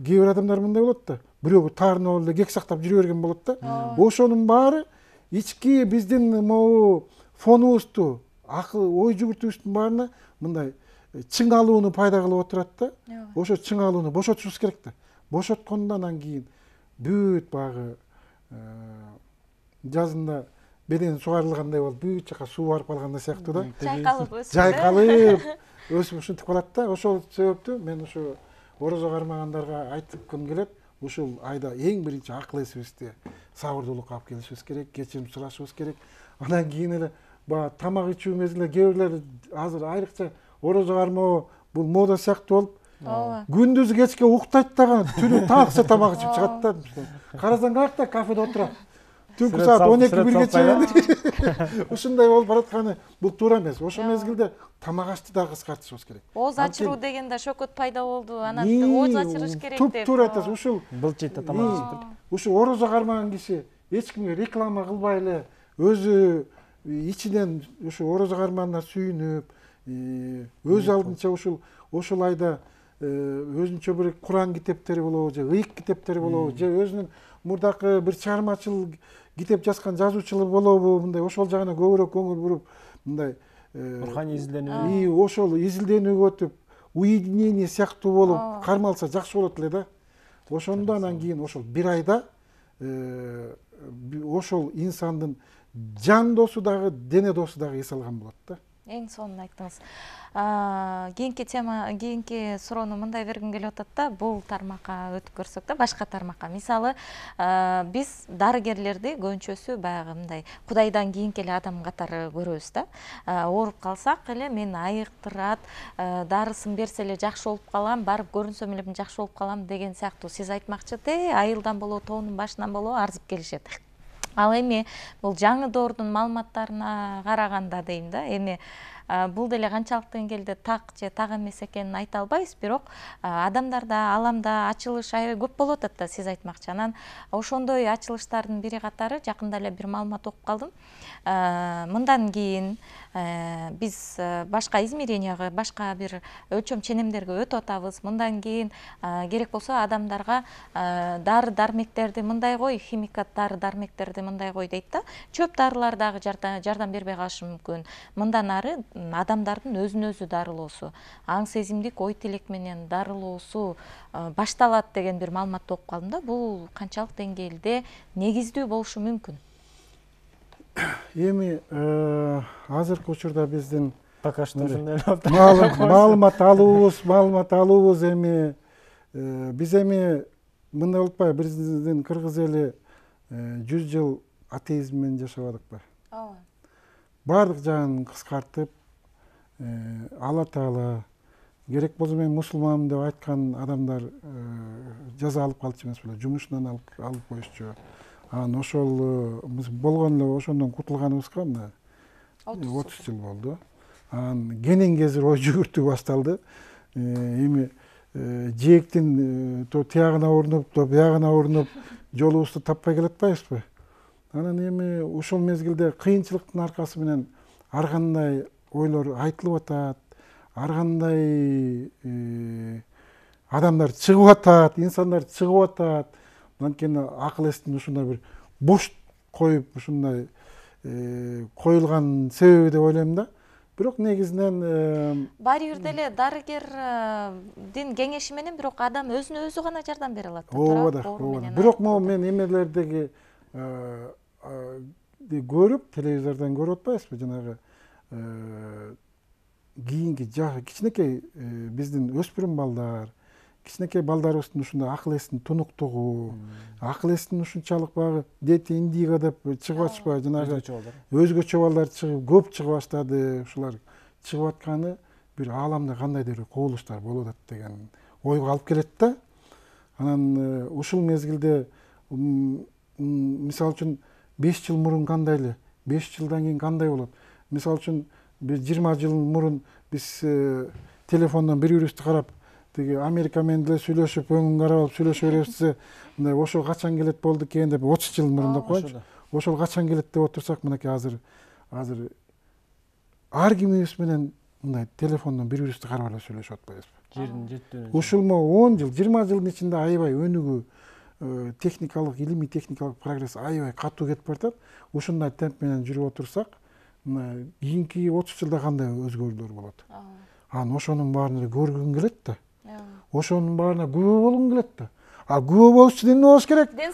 кээ бир адамдар мындай болот да, бирөөгө таарынып алып эле кек сактап жүрө берген болот да. Ошонун баары ички биздин могу фонубузду, акыл ой жүгүртүүбүздүн баарына мындай чың алууну пайда кылып отурат да. Ошо чың алууну бошотушубуз керек да. Бошоткондон кийин бүт баягы жазында беден сугарылгандай болуп, бүт жака суу барып калгандай сыяктуу да. Жайкалып өсүп ушинтип калат да. Ошол себептүү мен ушу орозо кармагандарга айткым келет. Ушул айда эң биринчи акыл эсибизди сабырдуулукка алып келишибиз керек, кечирим сурашыбыз керек. Анан кийин эле баягы тамак ичүү мезгилинде кээ бирлер азыр айрыкча орозо кармоо бул мода сыяктуу болуп, күндүзү кечке уктайт дагы, түнү таксы тамак ичип чыгат да. Карасаң каякта кафеде отурат. Түнкү саат 12-1 чейин ушундай болуп баратканы бул туура эмес. Ошол мезгилде тамак ашты дагы кыскартышыбыз керек. Ооз ачыруу дегенде шөкөт пайда болду, анан ооз ачырыш керек деп. Туура айтасыз. Ушул былчыйта тамак ичип. Ушу орозо кармаган киши эч кимге реклама кылбай эле өзү ичинен ушу орозо карманына сүйүнүп, өз алдынча ошол айда өзүнчө бир Куран китептери болобу, же ыйык китептери болобу, же өзүнүн мурдакы бир чыгармачыл китеп жазган жазуучулар болобу, мындай ошол жагына көбүрөөк көңүл буруп, мындай руханий изилдөөнү ошол изилдөөнүгө өтүп, уединение сыяктуу болуп кармалса жакшы болот эле да. Ошондо анан кийин ошол бир айда ошол инсандын жан досу дагы, дене досу дагы эс алган болот да. Эң сонун айттыңыз. Кийинки суроону мындай бергим келип атат да, бул тармакка өтүп көрсөк да, башка тармакка. Мисалы, биз дарыгерлерди көбүнчөсү баягы мындай Кудайдан кийинки эле адам катары көрөбүз да. Ооруп калсак эле мени айыктырат, дарысын берсе эле жакшы болуп калам, барып көрүнсөм эле жакшы болуп калам деген сыяктуу. Сиз айтмакчы, айылдан болобу, тоонун башынан болобу арзып келишет. Ал эми бул жаңы доордун маалыматтарына караганда дейм да, эми бул деле канчалык деңгээлде так же так эмес экенин айта албайбыз, бирок адамдарда, аламда ачылыш аябай көп болуп атат да, сиз айтмакчы. Анан ошондой ачылыштардын бири катары жакында эле бир маалымат окуп калдым. Мындан кийин биз башка измеренияга, башка бир өлчөм ченемдерге өтүп атабыз. Мындан кийин керек болсо адамдарга дары дармектерди мындай кой, химикат дары дармектерди мындай кой дейт да. Чөп дарылар дагы жардам бербей калышы мүмкүн. Мындан ары адамдардын өзүн өзү дарылоосу, аң сезимдик ой тилек менен дарылоосу башталат деген бир маалыматты окуп калдым да. Бул канчалык деңгээлде негиздүү болушу мүмкүн? Эми азыркы учурда биздин пока что маалымат алуубуз эми биз эми мындай болуп атпайбы, биздин кыргыз эли 100 жыл атеизм менен жашабадыкпы? Ооба. Бардык жагын кыскартып, Алла Таала керек болсо мен мусулманмын деп айткан адамдар жаза алып калчу эмес беле, жумушунан алып коюшчу. Анан ошол болгон эле ошондон кутулганыбызга мына 30 жыл болду. Анан кенен кезир ой жүгүртүү башталды. Эми жээктин то тиягына урунуп, то биягына урунуп жолубузду таппай келатпайбызбы? Анан эми ушул мезгилде кыйынчылыктын аркасы менен ар кандай ойлор айтылып атат, ар кандай адамдар чыгып атат, инсандар чыгып атат. Анткени акыл эстин ушундай бир бош коюп, ушундай коюлган себеби деп ойлойм да. Бирок негизинен баары бир деле дарыгердин кеңеши менен бирок адам өзүнө өзү гана жардам бере алат. Ооба да. Бирок могу мен эмелердеги көрүп, телевизордон көрүп атпайбызбы, жанагы кийинки кичинекей биздин өспүрүм балдар, кичинекей балдарыбыздын ушундай акыл эстин тунуктугу, акыл эстин ушунчалык багы дети индиго деп чыгып атышпайбы, жанагы өзгөчө балдар чыгып, көп чыгып баштады. Ушулар чыгып атканы бир ааламда кандайдыр бир кубулуштар болуп атат деген ойго алып келет да. Анан ушул мезгилде мисалы үчүн 5 жыл мурун кандай эле, 5 жылдан кийин кандай болот? Мисалы үчүн биз 20 жыл мурун биз телефондон бири-бирибизди карап, тиги Америка менен деле сүйлөшүп, өңүн карап алып сүйлөшө беребиз десе, мындай ошол качан келет болду экен деп 30 жыл мурун деп коечу. Ошол качан келет деп отурсак, мынакей азыр ар кимибиз менен мындай телефондон бири-бирибизди карап эле сүйлөшүп атпайбызбы? жердин жетүү. Ушул 10 жыл, 20 жылдын ичинде аябай өнүгүү, техникалык, илимий техникалык прогресс аябай катуу кетип баратат. Ушундай темп менен жүрүп отурсак, мына кийинки 30 жылда кандай өзгөрүүлөр болот? Анан ошонун баарын эле көргүң келет да. Ошонун баарына күбө болгуң келет да. Күбө болуш үчүн эмне болуш керек? Ден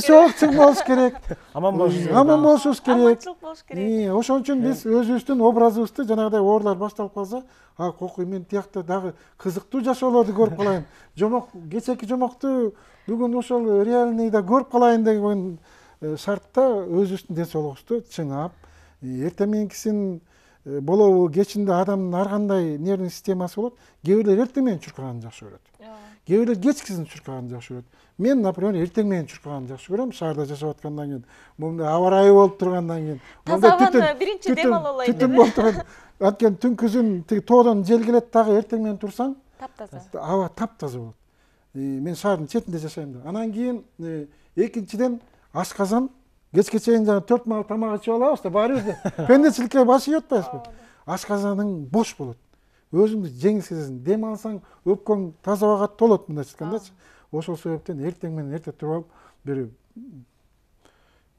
соолукчун болуш керек. Аман болушубуз керек. Аманчылык болуш керек. Ошон үчүн биз өзүбүздүн образыбызды жанагыдай оорулар башталып калса, кокуй мен тиякта дагы кызыктуу жашоолорду көрүп калайын. Жомок, кечеки жомокту бүгүн ошол реальныйда көрүп калайын деген шартта өзүбүздүн ден соолугубузду чыңап, эртең мененкисин болобу, кечинде адамдын ар кандай нервный системасы болот. Кээ бирлер эртең менен чуркаганды жакшы көрөт. Кээ бирлер кечкисин чуркаганды жакшы көрөт. Мен, например, эртең менен чуркаганды жакшы көрөм. Шаарда жашап аткандан кийин, мындай аба ырайы болуп тургандан кийин, таза абаны биринчи дем ала алайын деп. Түтүн болуп турган. Анткени түнкүсүн тиги тоодон жел келет дагы, эртең менен турсаң, таптаза. Аба таптаза болот. Мен шаардын четинде жашайм да. Анан кийин экинчиден ашказан кечке чейин жана 4 маал тамак ичип алабыз да баары бир пендечиликке баш ийип атпайбызбы? Ашказаның бош болот. Өзүңдү жеңил сезесиң, дем алсаң өпкөң таза убакыт толот мындайча айткандачы. Ошол себептен эртең менен эрте туруп алып бир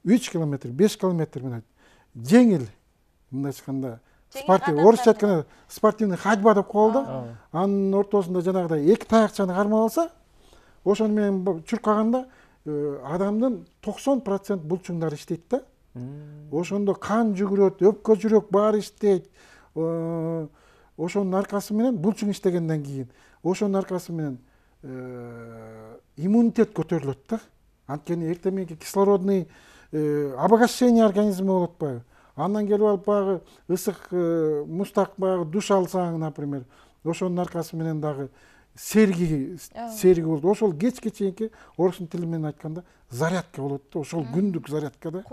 3 километр, 5 километр менен жеңил мындайча айтканда орусча айтканда спортивный ходьба деп коелу да. Анын ортосунда жанагыдай 2 таякчаны кармап алса, ошону менен чуркаганда адамдын 90% булчуңдары иштейт да. Ошондо кан жүгүрөт, өпкө жүрөк баары иштейт. Ошонун аркасы менен булчуң иштегенден кийин ошонун аркасы менен иммунитет көтөрүлөт да. Анткени эртең мененки кислородный обогащение организма болуп атпайбы? Андан келип алып баягы ысык мустак баягы душ алсаң, например, ошонун аркасы менен дагы серги болот. Ошол кечке чейинки орустун тили менен айтканда зарядка болот да. Ошол күндүк зарядка да.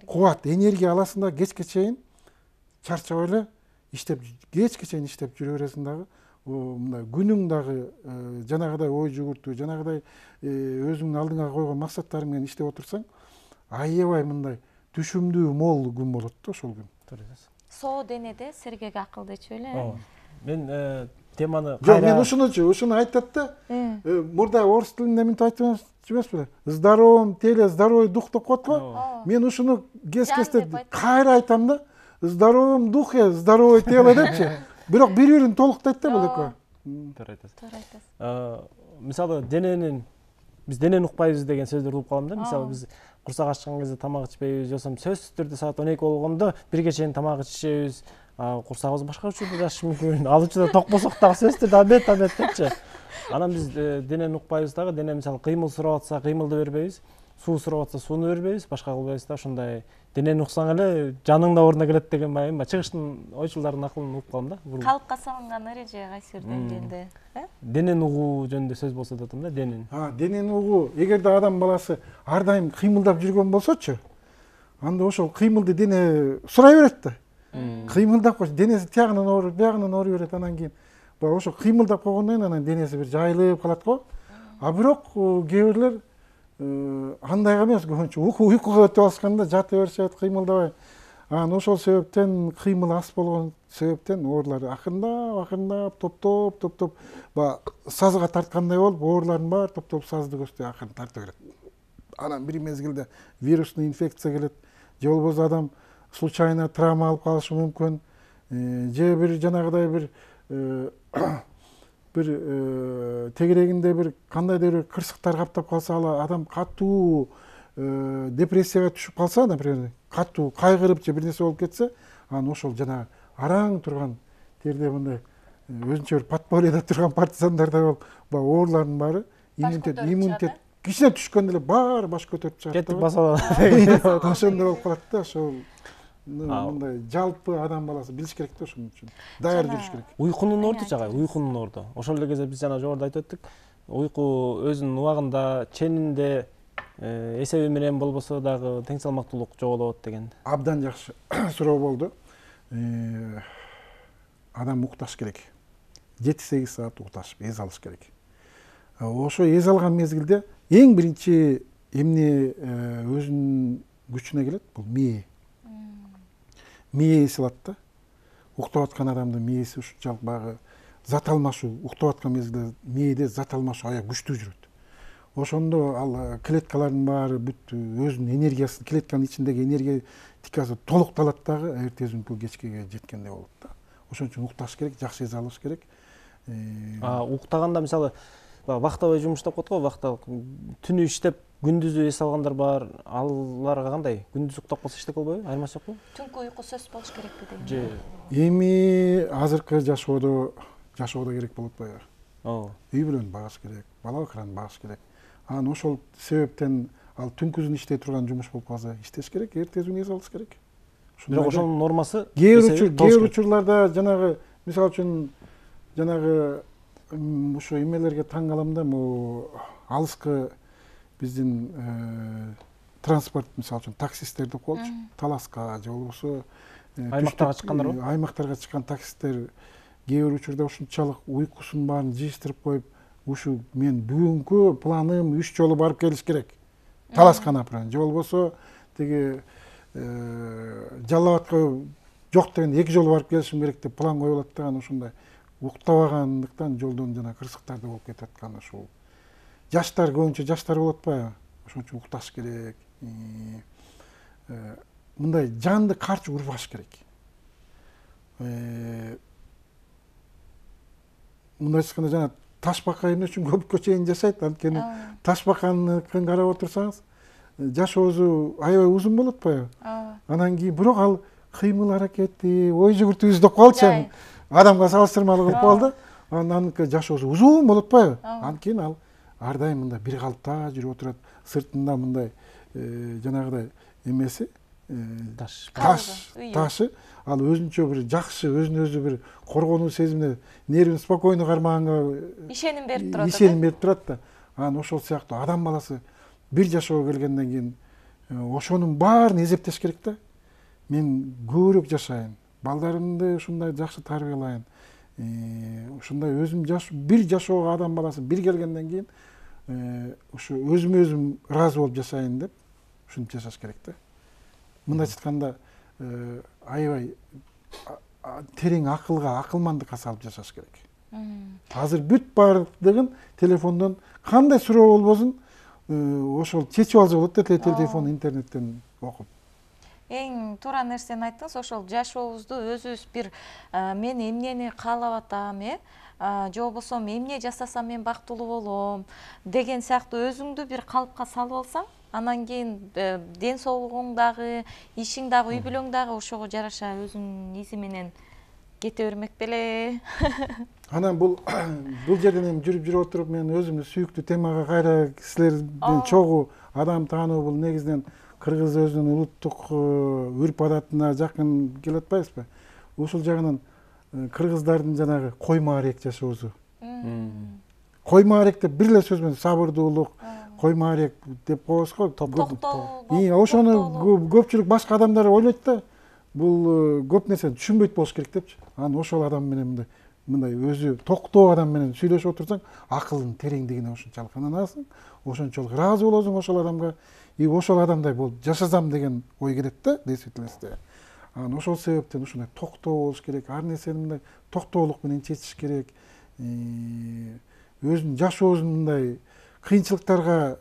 Кубат, энергия аласың да, кечке чейин чарчабай эле иштеп, кечке чейин иштеп жүрө бересиң дагы. Мындай күнүң дагы жанагыдай ой жүгүртүү, жанагыдай өзүңдүн алдыңа койгон максаттарың менен иштеп отурсаң, аябай мындай түшүмдүү, мол күн болот да ошол күн. Соо денеде сергек акылдычу эле. Мен теманы жок, мен ушуну айтат да. Мурда орус тилинде мынтип айтып эмеспи? Здоровым теле, здоровый дух деп коет го. Мен ушуну кез-кезде кайра айтам да. Здоровым духе, здоровое тело депчи. Бирок бири-бирин толуктайт да бул экөө. Туура айтасыз. Мисалы биз денени укпайбыз деген сөздөрдү угуп калам да. Мисалы биз курсак ачкан кезде тамак ичпейбиз, жосом сөзсүз түрдө саат 12 болгондо бирге чейин тамак ичишебиз. Курсагыбыз башка учурда жашышы мүмкүн. Ал учурда ток болсок дагы сөзсүз түрдө обед депчи. Анан биз денени укпайбыз дагы, дене мисалы кыймыл сурап атса кыймылды бербейбиз, суу сурап атса сууну бербейбиз, башка кылбайбыз да. Ошондой денени уксаң эле жаның да ордуна келет деген баягы чыгыштын ойчулдардын акылын угуп калам да. Калыпка салынган эреже кайсы бир деңгээлде, денени угуу жөнүндө сөз болсо деп атам да, денени. Денени угуу, эгерде адам баласы ар дайым кыймылдап жүргөн болсочу, анда ошол кыймылды дене сурай берет да. Кыймылдап койсо, денеси тиягынан ооруп, биягынан ооруй берет, анан кийин ошо кыймылдап койгондон кийин анан денеси бир жайылып калат го. Бирок кээ бирлер андайга эмес, көбүнчө уйкуга өтүп алышканда жата беришет, кыймылдабай. Анан ошол себептен кыймыл аз болгон себептен оорулар акырындап топтоп сазга тарткандай болуп, оорулардын баары топтоп сазды көздөй акырын тарта берет. Анан бир мезгилде вирусный инфекция келет, же болбосо адам случайно травма алып калышы мүмкүн, же бир жанагыдай бир тегерегинде бир кандайдыр бир кырсыктар каптап калса, ал адам катуу депрессияга түшүп калса, например, катуу кайгырып же бир нерсе болуп кетсе, анан ошол жанагы араң турган терде мындай өзүнчө бир подпольеде турган партизандардай болуп, баягы оорулардын баары иммунитет кичине түшкөндө эле баары баш көтөрүп чыгат. Кеттик басалат. Ошондой болуп калат да. Ошол мындай жалпы адам баласы билиш керек да, ошон үчүн даяр жүрүш керек. Уйкунун орду жагай, уйкунун орду. Ошол эле кезде биз жана жогоруда айтып өттүк. Уйку өзүнүн убагында, ченинде эсеби менен болбосо дагы тең салмактуулук жоголот деген. Абдан жакшы суроо болду. Адам укташ керек. 7-8 саат укташып, эс алыш керек. Ошо эс алган мезгилде эң биринчи эмне өзүнүн күчүнө келет, бул мээ. Мээ эс алат да. Уктап аткан адамдын мээси ушунчалык баягы зат алмашуу, уктап аткан мезгилде мээде зат алмашуу аябай күчтүү жүрөт. Ошондо ал клеткалардын баары бүт өзүнүн энергиясын, клетканын ичиндеги энергетикасы толукталат дагы, эртеси күнкү кечкеге жеткенде болот да. Ошон үчүн укташ керек, жакшы эс алыш керек. Уктаганда мисалы вахтовый жумуш деп коет го, вахта түнү иштеп күндүзү эс алгандар бар. Аларга кандай? Күндүз уктап калса эчтеке болбойбу? Айырмасы жокпу? Түнкү уйку сөзсүз болуш керекпи деген. Же эми азыркы жашоодо керек болуп атпайбы? Үй бүлөнү багыш керек, бала бакыраны багыш керек. Анан ошол себептен ал түнкүзүн иштей турган жумуш болуп калса, иштеш керек, эртеси күнү эс алыш керек. Бирок ошонун нормасы кээ бир учурларда жанагы, мисалы үчүн жанагы ушу эмелерге таң калам да, алыскы биздин транспорт, мисалы үчүн таксисттер деп коелучу, Таласка же болбосо аймактарга чыккандар, аймактарга чыккан таксисттер кээ бир учурда ушунчалык уйкусун баарын жыйыштырып коюп, ушу мен бүгүнкү планым 3 жолу барып келиш керек. Таласка, например, же болбосо тиги Жалал Абадка жок деген 2 жолу барып келишим керек деп план коюп алат да, ушундай уктабагандыктан жолдон жана кырсыктар да болуп кетип аткан. Ушул жаштар көбүнчө жаштар болот атпайбы, ошон үчүн укташ керек. Мындай жанды карчы урбаш керек. Мындай айтканда жана Ташбака эмне үчүн көпкө чейин жашайт, анткени Ташбаканыкын карап отурсаңыз жашоосу аябай узун болот атпайбы? Анан кийин бирок ал кыймыл аракети, ой жүгүртүү издеп калчу. Адамга салыштырмалуу кылып калды. Ананыкы жашоосу узун болот атпайбы? Анткени ал ар дайым мындай бир калыпта жүрүп отурат. Сыртында мындай жанагыдай эмеси ташы ал өзүнчө бир жакшы, өзүн өзү бир коргонуу сезимине, нервин спокойно кармаганга ишеним берип турат. Ишеним берип турат да. Анан ошол сыяктуу адам баласы бир жашоого келгенден кийин ошонун баарын эзептеш керек да. Мен көбүрөөк жашайын, балдарымды ушундай жакшы тарбиялайын. Ушундай өзүм бир жашоого адам баласы бир келгенден кийин ушу өзүмө өзүм ыраазы болуп жашайын деп ушинтип жашаш керек да. Мындайча айтканда аябай терең акылга, акылмандыкка салып жашаш керек. Азыр бүт баардыгын телефондон кандай суроо болбосун ошол чечип алса болот да, телефон, интернеттен окуп. Эң туура нерсени айттыңыз, ошол жашообузду өзүбүз бир мен эмнени каалап атам, же болбосо эмне жасасам мен бактылуу болом деген сыяктуу өзүңдү бир калыпка салып алсаң, анан кийин ден соолугуң дагы, ишиң дагы, үй бүлөң дагы ошого жараша өзүнүн изи менен кете бермек беле. Анан бул жерден эми жүрүп отуруп мен өзүмдүн сүйүктүү темага кайра силер чогуу адам таануу бул негизинен кыргыз өзүнүн улуттук үрп адатына жакын келип атпайбызбы? Ушул жагынан кыргыздардын жанагы койма арек жашоосу. Койма арек деп бир эле сөз менен сабырдуулук, койма арек деп коебуз го. Токтоо. Ошону көпчүлүк башка адамдар ойлойт да, бул көп нерсени түшүнбөйт болуш керек депчи. Анан ошол адам менен мындай өзү токтоо адам менен сүйлөшүп отурсаң, акылдын тереңдигине ошончолук ынанасың, ошончолук ыраазы болосуң ошол адамга. И ошол адамдай болуп жашасам деген ой келет да, действительностьте. Анан ошол себептен ушундай токтоо болуш керек, ар нерсени мындай токтоолук менен чечиш керек. Өзүнүн жашоосун мындай кыйынчылыктарга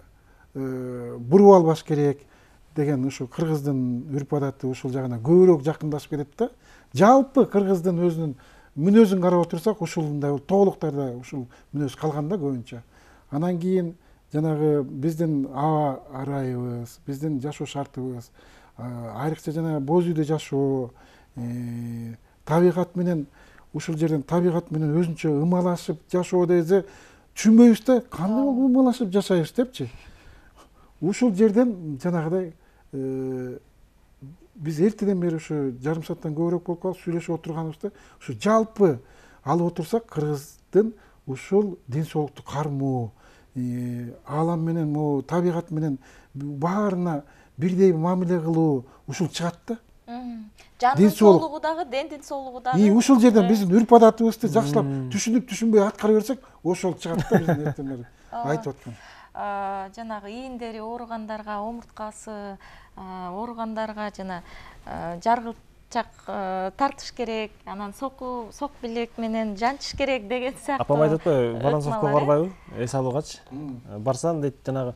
буруп албаш керек деген ушу кыргыздын үрп адаты ушул жагына көбүрөөк жакындашып кетет да. Жалпы кыргыздын өзүнүн мүнөзүн карап отурсак, ушундай тоолуктарда ушул мүнөз калган да көбүнчө. Анан кийин жанагы биздин аба ырайыбыз, биздин жашоо шартыбыз, айрыкча жанагы боз үйдө жашоо, табигат менен ушул жерден табигат менен өзүнчө ымалашып жашоо десе түшүнбөйбүз да, кандай болуп ымалашып жашайбыз депчи. Ушул жерден жанагыдай биз эртеден бери ушу жарым сааттан көбүрөөк болуп калып сүйлөшүп отурганыбызда ушу жалпы алып отурсак, кыргыздын ушул ден соолукту кармоо, аалам менен, могу табигат менен баарына бирдей мамиле кылуу ушул чыгат да. Жандын соолугу дагы, дендин соолугу дагы. Ушул жерден биздин үрп адатыбызды жакшылап түшүнүп түшүнбөй аткара берсек, ошол чыгат да биздин эртеден бери айтып аткан. Жанагы ийиндери ооругандарга, омурткасы ооругандарга жана жаргылчак тартыш керек, анан сок билек менен жанчыш керек деген сыяктуу. Апам айтат атпайбы, Воронцовко барбайбы? Эс алуугачы. Барсам дейт, жанагы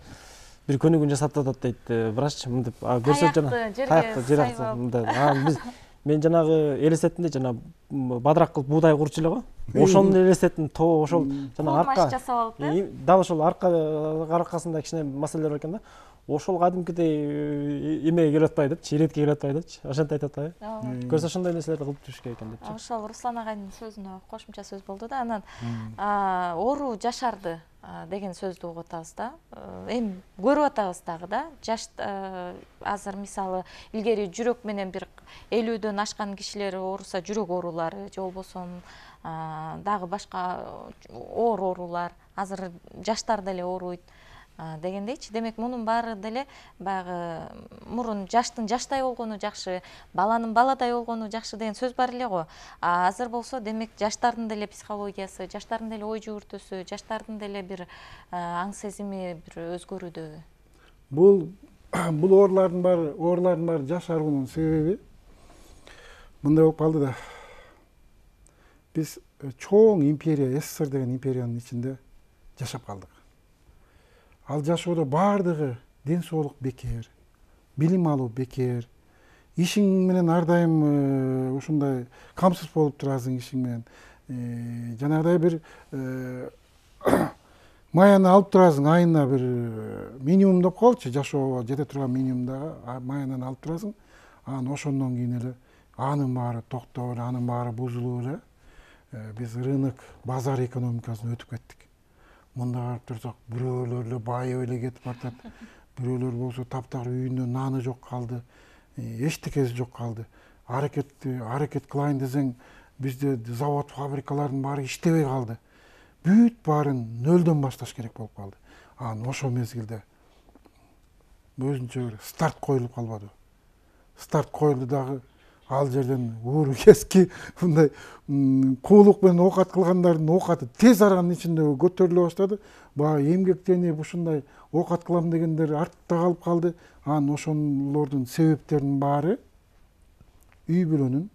бир көнүгүүн жасап атат дейт, врач мынтип көрсөт жана таякты жерге мындай. Мен жанагы элестеттим де, жана бадырак кылып буудай курчу эле го. Ошону элестеттим, ошол жана арка жасап алып, дал ошол аркасында кичине маселелер бар экен да. Ошол кадимкидей эмеге келип атпайбы депчи, иретке келип атпайбы депчи. Ошентип айтат атпайбы? Көрсө ошондой нерселерди кылып жүрүш керек экен депчи. Ошол Руслан агайдын сөзүнө кошумча сөз болду да. Анан оору жашарды деген сөздү угуп атабыз да. Эми көрүп атабыз дагы да. Жаш азыр мисалы илгери жүрөк менен бир 50дөн ашкан кишилер ооруса, жүрөк оорулары же болбосо дагы башка оор оорулар, азыр жаштар деле ооруйт дегендейчи. Демек мунун баары деле баягы мурун жаштын жаштай болгону жакшы, баланын баладай болгону жакшы деген сөз бар эле го. Азыр болсо демек жаштардын деле психологиясы, жаштардын деле ой жүгүртүүсү, жаштардын деле бир аң сезими бир өзгөрүүдө. Бул бул оорулардын баары жашаруунун себеби мындай болуп калды да. Биз чоң империя, СССР деген империянын ичинде жашап калдык. Ал жашоодо баардыгы ден соолук бекер, билим алуу бекер, ишиң менен ар дайым ушундай камсыз болуп турасың ишиң менен. Жанагыдай бир маяны алып турасың, айына бир минимум деп коелучу, жашоого жете турган минимумдагы маянан алып турасың. Анан ошондон кийин эле анын баары токтоп эле, анын баары бузулуп эле биз рынок, базар экономикасына өтүп кеттик. Мында карап турсак, бирөөлөр эле байып эле кетип атат. Бирөөлөр болсо таптакыр үйүндө наны жок калды, эчтекеси жок калды. Аракет кылайын десең, бизде завод, фабрикалардын баары иштебей калды. Бүт баарын нөлдөн башташ керек болуп калды. Анан ошол мезгилде өзүнчө бир старт коюлуп калбады. Старт коюлду дагы ал жерден ууру кески мындай куулук менен оокат кылгандардын оокаты тез аранын ичинде көтөрүлө баштады. Баягы эмгектенип ушундай оокат кылам дегендер артта калып калды. Анан ошолордун себептеринин баары үй бүлөнүн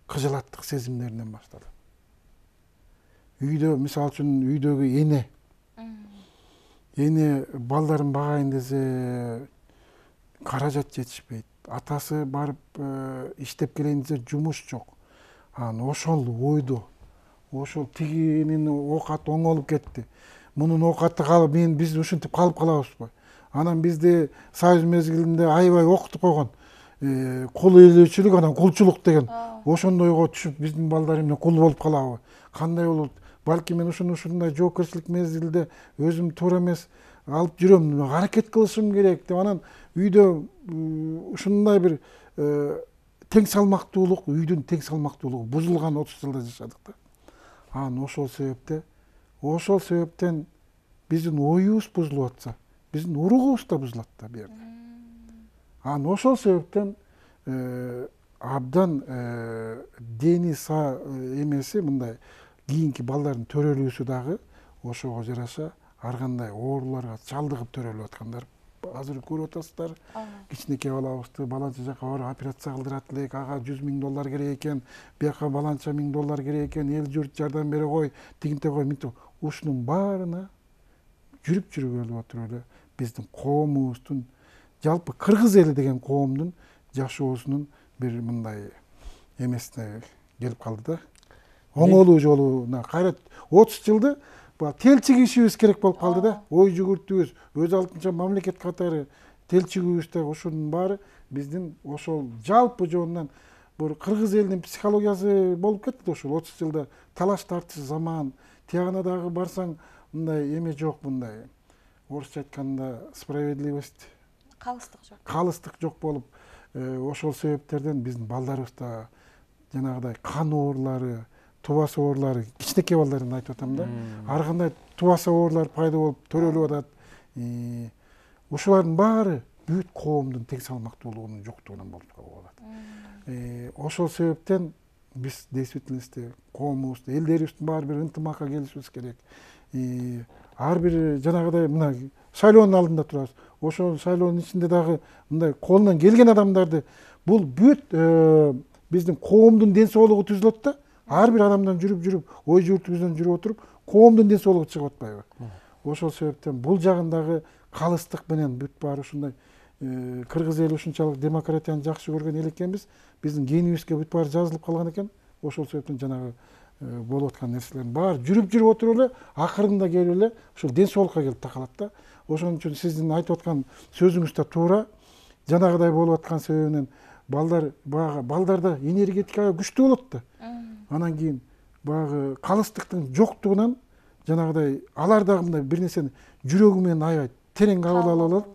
кыжылаттык сезимдеринен башталды. Үйдө, мисалы үчүн үйдөгү эне балдарын багайын десе каражат жетишпейт. Атасы барып иштеп келейин десе жумуш жок. Анан ошол ойдо, ошол тигинин оокаты оңолуп кетти. Мунун оокаты калып, биз ушинтип калып калабызбы? Анан бизди Союз мезгилинде аябай окутуп койгон. Кул ээлөөчүлүк, анан кулчулук деген. Ошондой ойго түшүп, биздин балдар эмне кул болуп калабы? Кандай болот? Балки мен ушундай жоопкерчилик мезгилде өзүм туура эмес алып жүрөм, аракет кылышым керек деп, анан үйдө ушундай бир тең салмактуулук, үйдүн тең салмактуулугу бузулган 30 жылда жашадык да. Анан ошол себептен биздин оюбуз бузулуп атса, биздин уругубуз да бузулат да бу жерде. Анан ошол себептен абдан дени эмеси мындай кийинки балдардын төрөлүүсү дагы ошого жараша ар кандай ооруларга чалдыгып төрөлүп аткандар азыр көрүп атасыздар. Кичинекей балабызды баланча жака барып операция кылдырат элек, ага $100 000 керек экен, бияка баланча $1000 керек экен, эл журт жардам бере кой, тигинте кой, минте. Ушунун баарына жүрүп өлүп отуруп эле биздин коомубуздун, жалпы кыргыз эли деген коомдун жашоосунун бир мындай эмесине келип калды да. Оңолуу жолуна кайра 30 жылды телчи кишибиз керек болуп калды да. Ой жүгүртүүбүз, өз алдынча мамлекет катары телчигибиз да, ошонун баары биздин ошол жалпы жонунан бир кыргыз элинин психологиясы болуп кетти да. Ошол 30 жылда талаш тартыш заман, тиягына дагы барсаң мындай эме жок, мындай орусча айтканда справедливость, калыстык жок болуп, ошол себептерден биздин балдарыбызда жанагыдай кан оорулары, тубас оорулары, кичинекей балдарын айтып атам да. Ар кандай тубас оорулар пайда болуп төрөлүп атат. Ушулардын баары бүт коомдун тең салмактуулугунун жоктугунан болуп калат. Ошол себептен биз действительности коомубузду, элдерибиздин баары бир ынтымакка келишибиз керек. Ар бир жанагыдай мына шайлоонун алдында турабыз. Ошол шайлоонун ичинде дагы мындай колунан келген адамдарды, бул бүт биздин коомдун ден соолугу түзүлөт да. Ар бир адамдан жүрүп, ой жүгүртүүбүздөн жүрүп отуруп, коомдун ден соолугу чыгып атпайбы? Ошол себептен бул жагындагы калыстык менен бүт баары ушундай кыргыз эли ушунчалык демократияны жакшы көргөн эл экенбиз, биздин генибизге бүт баары жазылып калган экен. Ошол себептен жанагы болуп аткан нерселердин баары жүрүп отуруп эле акырында келип эле ушул ден соолукка келип такалат да. Ошон үчүн сиздин айтып аткан сөзүңүз да туура. Жанагыдай болуп аткан себебинен балдарда энергетика күчтүү болот да. Анан кийин баягы калыстыктын жоктугунан жанагыдай алар дагы мындай бир нерсени жүрөгү менен аябай терең кабыл ала алат.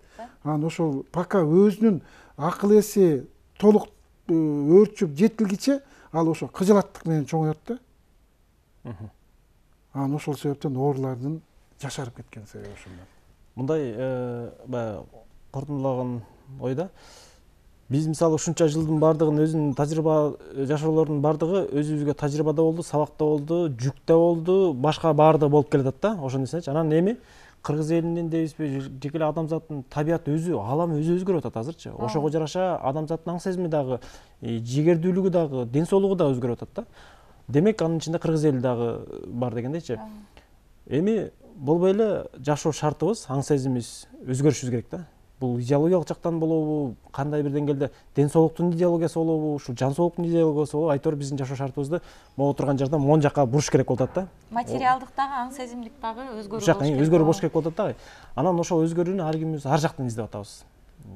Анан ошол пока өзүнүн акыл эси толук өөрчүп жетилгиче ал ошо кыжылаттык менен чоңоет да. Анан ошол себептен оорулардын жашарып кеткен себеби ошондо. Мындай баягы корутундулаган ойда биз мисалы ушунча жылдын бардыгын өзүнүн тажрыйба жашоолордун бардыгы өзүбүзгө тажрыйба да болду, сабак да болду, жүк да болду, башка баары да болуп келатат да, ошон нерсечи. Анан эми кыргыз элинин дейбизби, жеке эле адамзаттын табияты өзү, ааламы өзү өзгөрүп атат азырчы. Ошого жараша адамзаттын аң сезими дагы, жигердүүлүгү дагы, ден соолугу дагы өзгөрүп атат да. Демек анын ичинде кыргыз эли дагы бар дегендейчи. Эми болбой эле жашоо шартыбыз, аң сезимибиз өзгөрүшүбүз керек да. Бул идеологиялык жактан болобу, кандай бир деңгээлде ден соолуктун идеологиясы болобу, ушу жан соолуктун идеологиясы болобу, айтор биздин жашоо шартыбызды могу турган жерден моң жакка буруш керек болуп атат да. Материалдык дагы, аң сезимдик дагы өзгөрүү болуш керек. Өзгөрүү болуш керек болуп атат да. Анан ошол өзгөрүүнү ар кимибиз ар жактан издеп атабыз.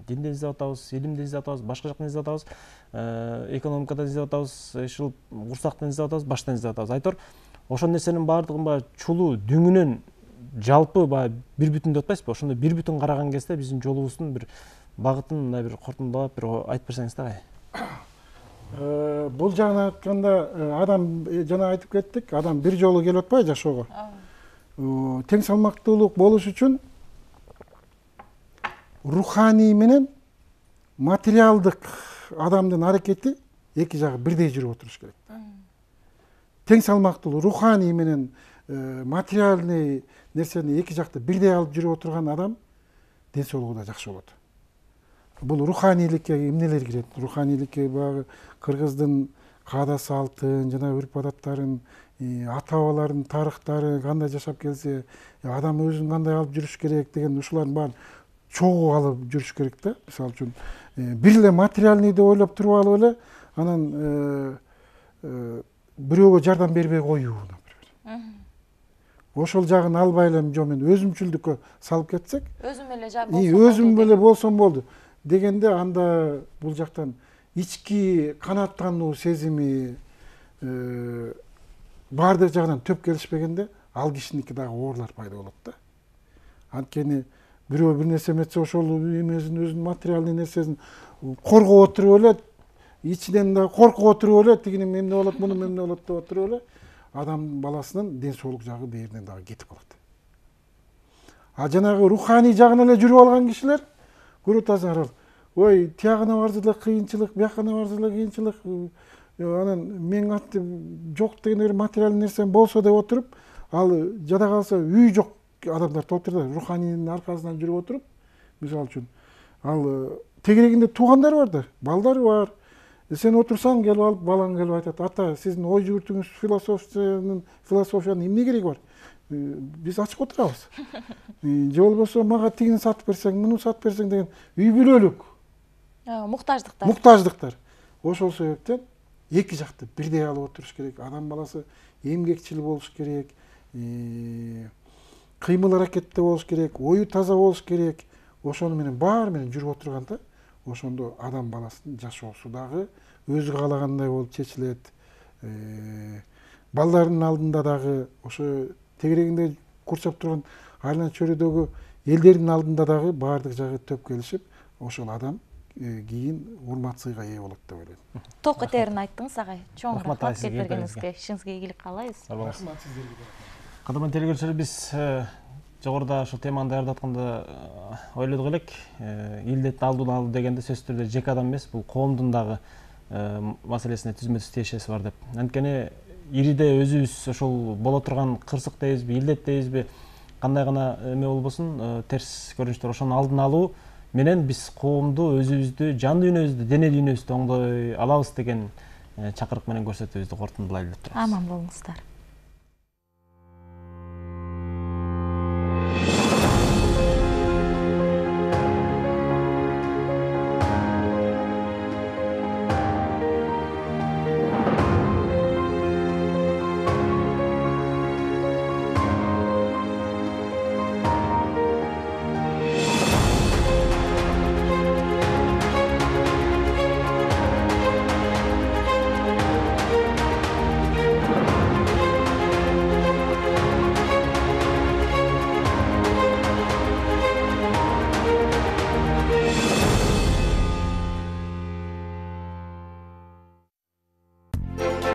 Динден издеп атабыз, илимден издеп атабыз, башка жактан издеп атабыз, экономикадан издеп атабыз, ушул курсактан издеп атабыз, баштан издеп атабыз. Айтор ошол нерсенин баардыгын баягы чулуу дөңүнөн жалпы баягы бир бүтүн деп атпайсызбы? Ошондой бир бүтүн караган кезде биздин жолубуздун бир багытын мындай бир корутундулап бир айтып берсеңиз дагы. Бул жагынан айтканда адам жана айтып кеттик, адам бир жолу келип атпайбы жашоого. Тең салмактуулук болуш үчүн руханий менен материалдык адамдын аракети эки жагы бирдей жүрүп отуруш керек. Тең салмактуулук руханий менен материальный нерсени эки жакты бирдей алып жүрүп отурган адам ден соолугу да жакшы болот. Бул руханийликке эмнелер кирет? Руханийликке баягы кыргыздын каада салтын, жана үрп адаттарын, ата бабалардын тарыхтары кандай жашап келсе, адам өзүн кандай алып жүрүш керек деген ушулардын баарын чогуу алып жүрүш керек да. Мисалы үчүн бир эле материальныйды ойлоп туруп алып эле анан бирөөгө жардам бербей коюу, например. Ошол жагын албай эле жок мен өзүмчүлдүккө салып кетсек, өзүм эле болсом өзүм эле болсом болду дегенде анда бул жактан ички канааттануу сезими баардык жагынан төп келишпегенде ал кишиники дагы оорлар пайда болот да. Анткени бирөө бир нерсе эметсе ошол өзүнүн материальный нерсесин коргоп отуруп эле, ичинен да коркуп отуруп эле, тигинин эмне болот, мунун эмне болот деп отуруп эле адам баласынын ден соолук жагы дээринен дагы кетип калат. А жанагы руханий жагын эле жүрүп алган кишилер көрүп атасыңар, ой, тиягына барса эле кыйынчылык, бияққа барса эле кыйынчылык, анан мен атты жок деген бир материалдык нерсе болсо деп отуруп, ал жада калса үй жок адамдар толтурда руханийдин аркасынан жүрүп отуруп, мисалы үчүн ал тегерегинде туугандары бар да, балдары бар. Сен отурсаң келип алып, балаң келип айтат, ата, сиздин ой жүгүртүүңүз философиянын эмне кереги бар? Биз ачык отурабыз. Же болбосо мага тигини сатып берсең, муну сатып берсең деген үй бүлөлүк муктаждыктар. Муктаждыктар. Ошол себептен эки жакты бирдей алып отуруш керек. Адам баласы эмгекчил болуш керек, кыймыл аракетте болуш керек, ою таза болуш керек. Ошону менен баары менен жүрүп отурганда, ошондо адам баласынын жашоосу дагы өзү каалагандай болуп чечилет. Балдардын алдында дагы ошо тегерегинде курчап турган айлана чөйрөдөгү элдердин алдында дагы баардык жагы төп келишип, ошол адам кийин урмат сыйга ээ болот деп ойлойм. Ток кетерин айттыңыз агай. Чоң Рахмат рахмат сизге, келбергениңизге. Ишиңизге ийгилик каалайбыз. Рахмат сиздерге. Кадырман телекөрүүчүлөр, биз жогоруда ушул теманы даярдатканда ойлодук элек, илдетти алдын алуу дегенде сөзсүз түрдө жеке адам эмес, бул коомдун дагы маселесине түзмө-түз тиешеси бар деп. Анткени ириде өзүбүз ошол боло турган кырсык дейбизби, илдет дейбизби, кандай гана эме болбосун, терс көрүнүштөр, ошонун алдын алуу менен биз коомду, өзүбүздү, жан дүйнөбүздү, дене дүйнөбүздү оңдой алабыз деген чакырык менен көрсөтүүбүздү корутундулайлы деп турабыз. Аман болуңуздар.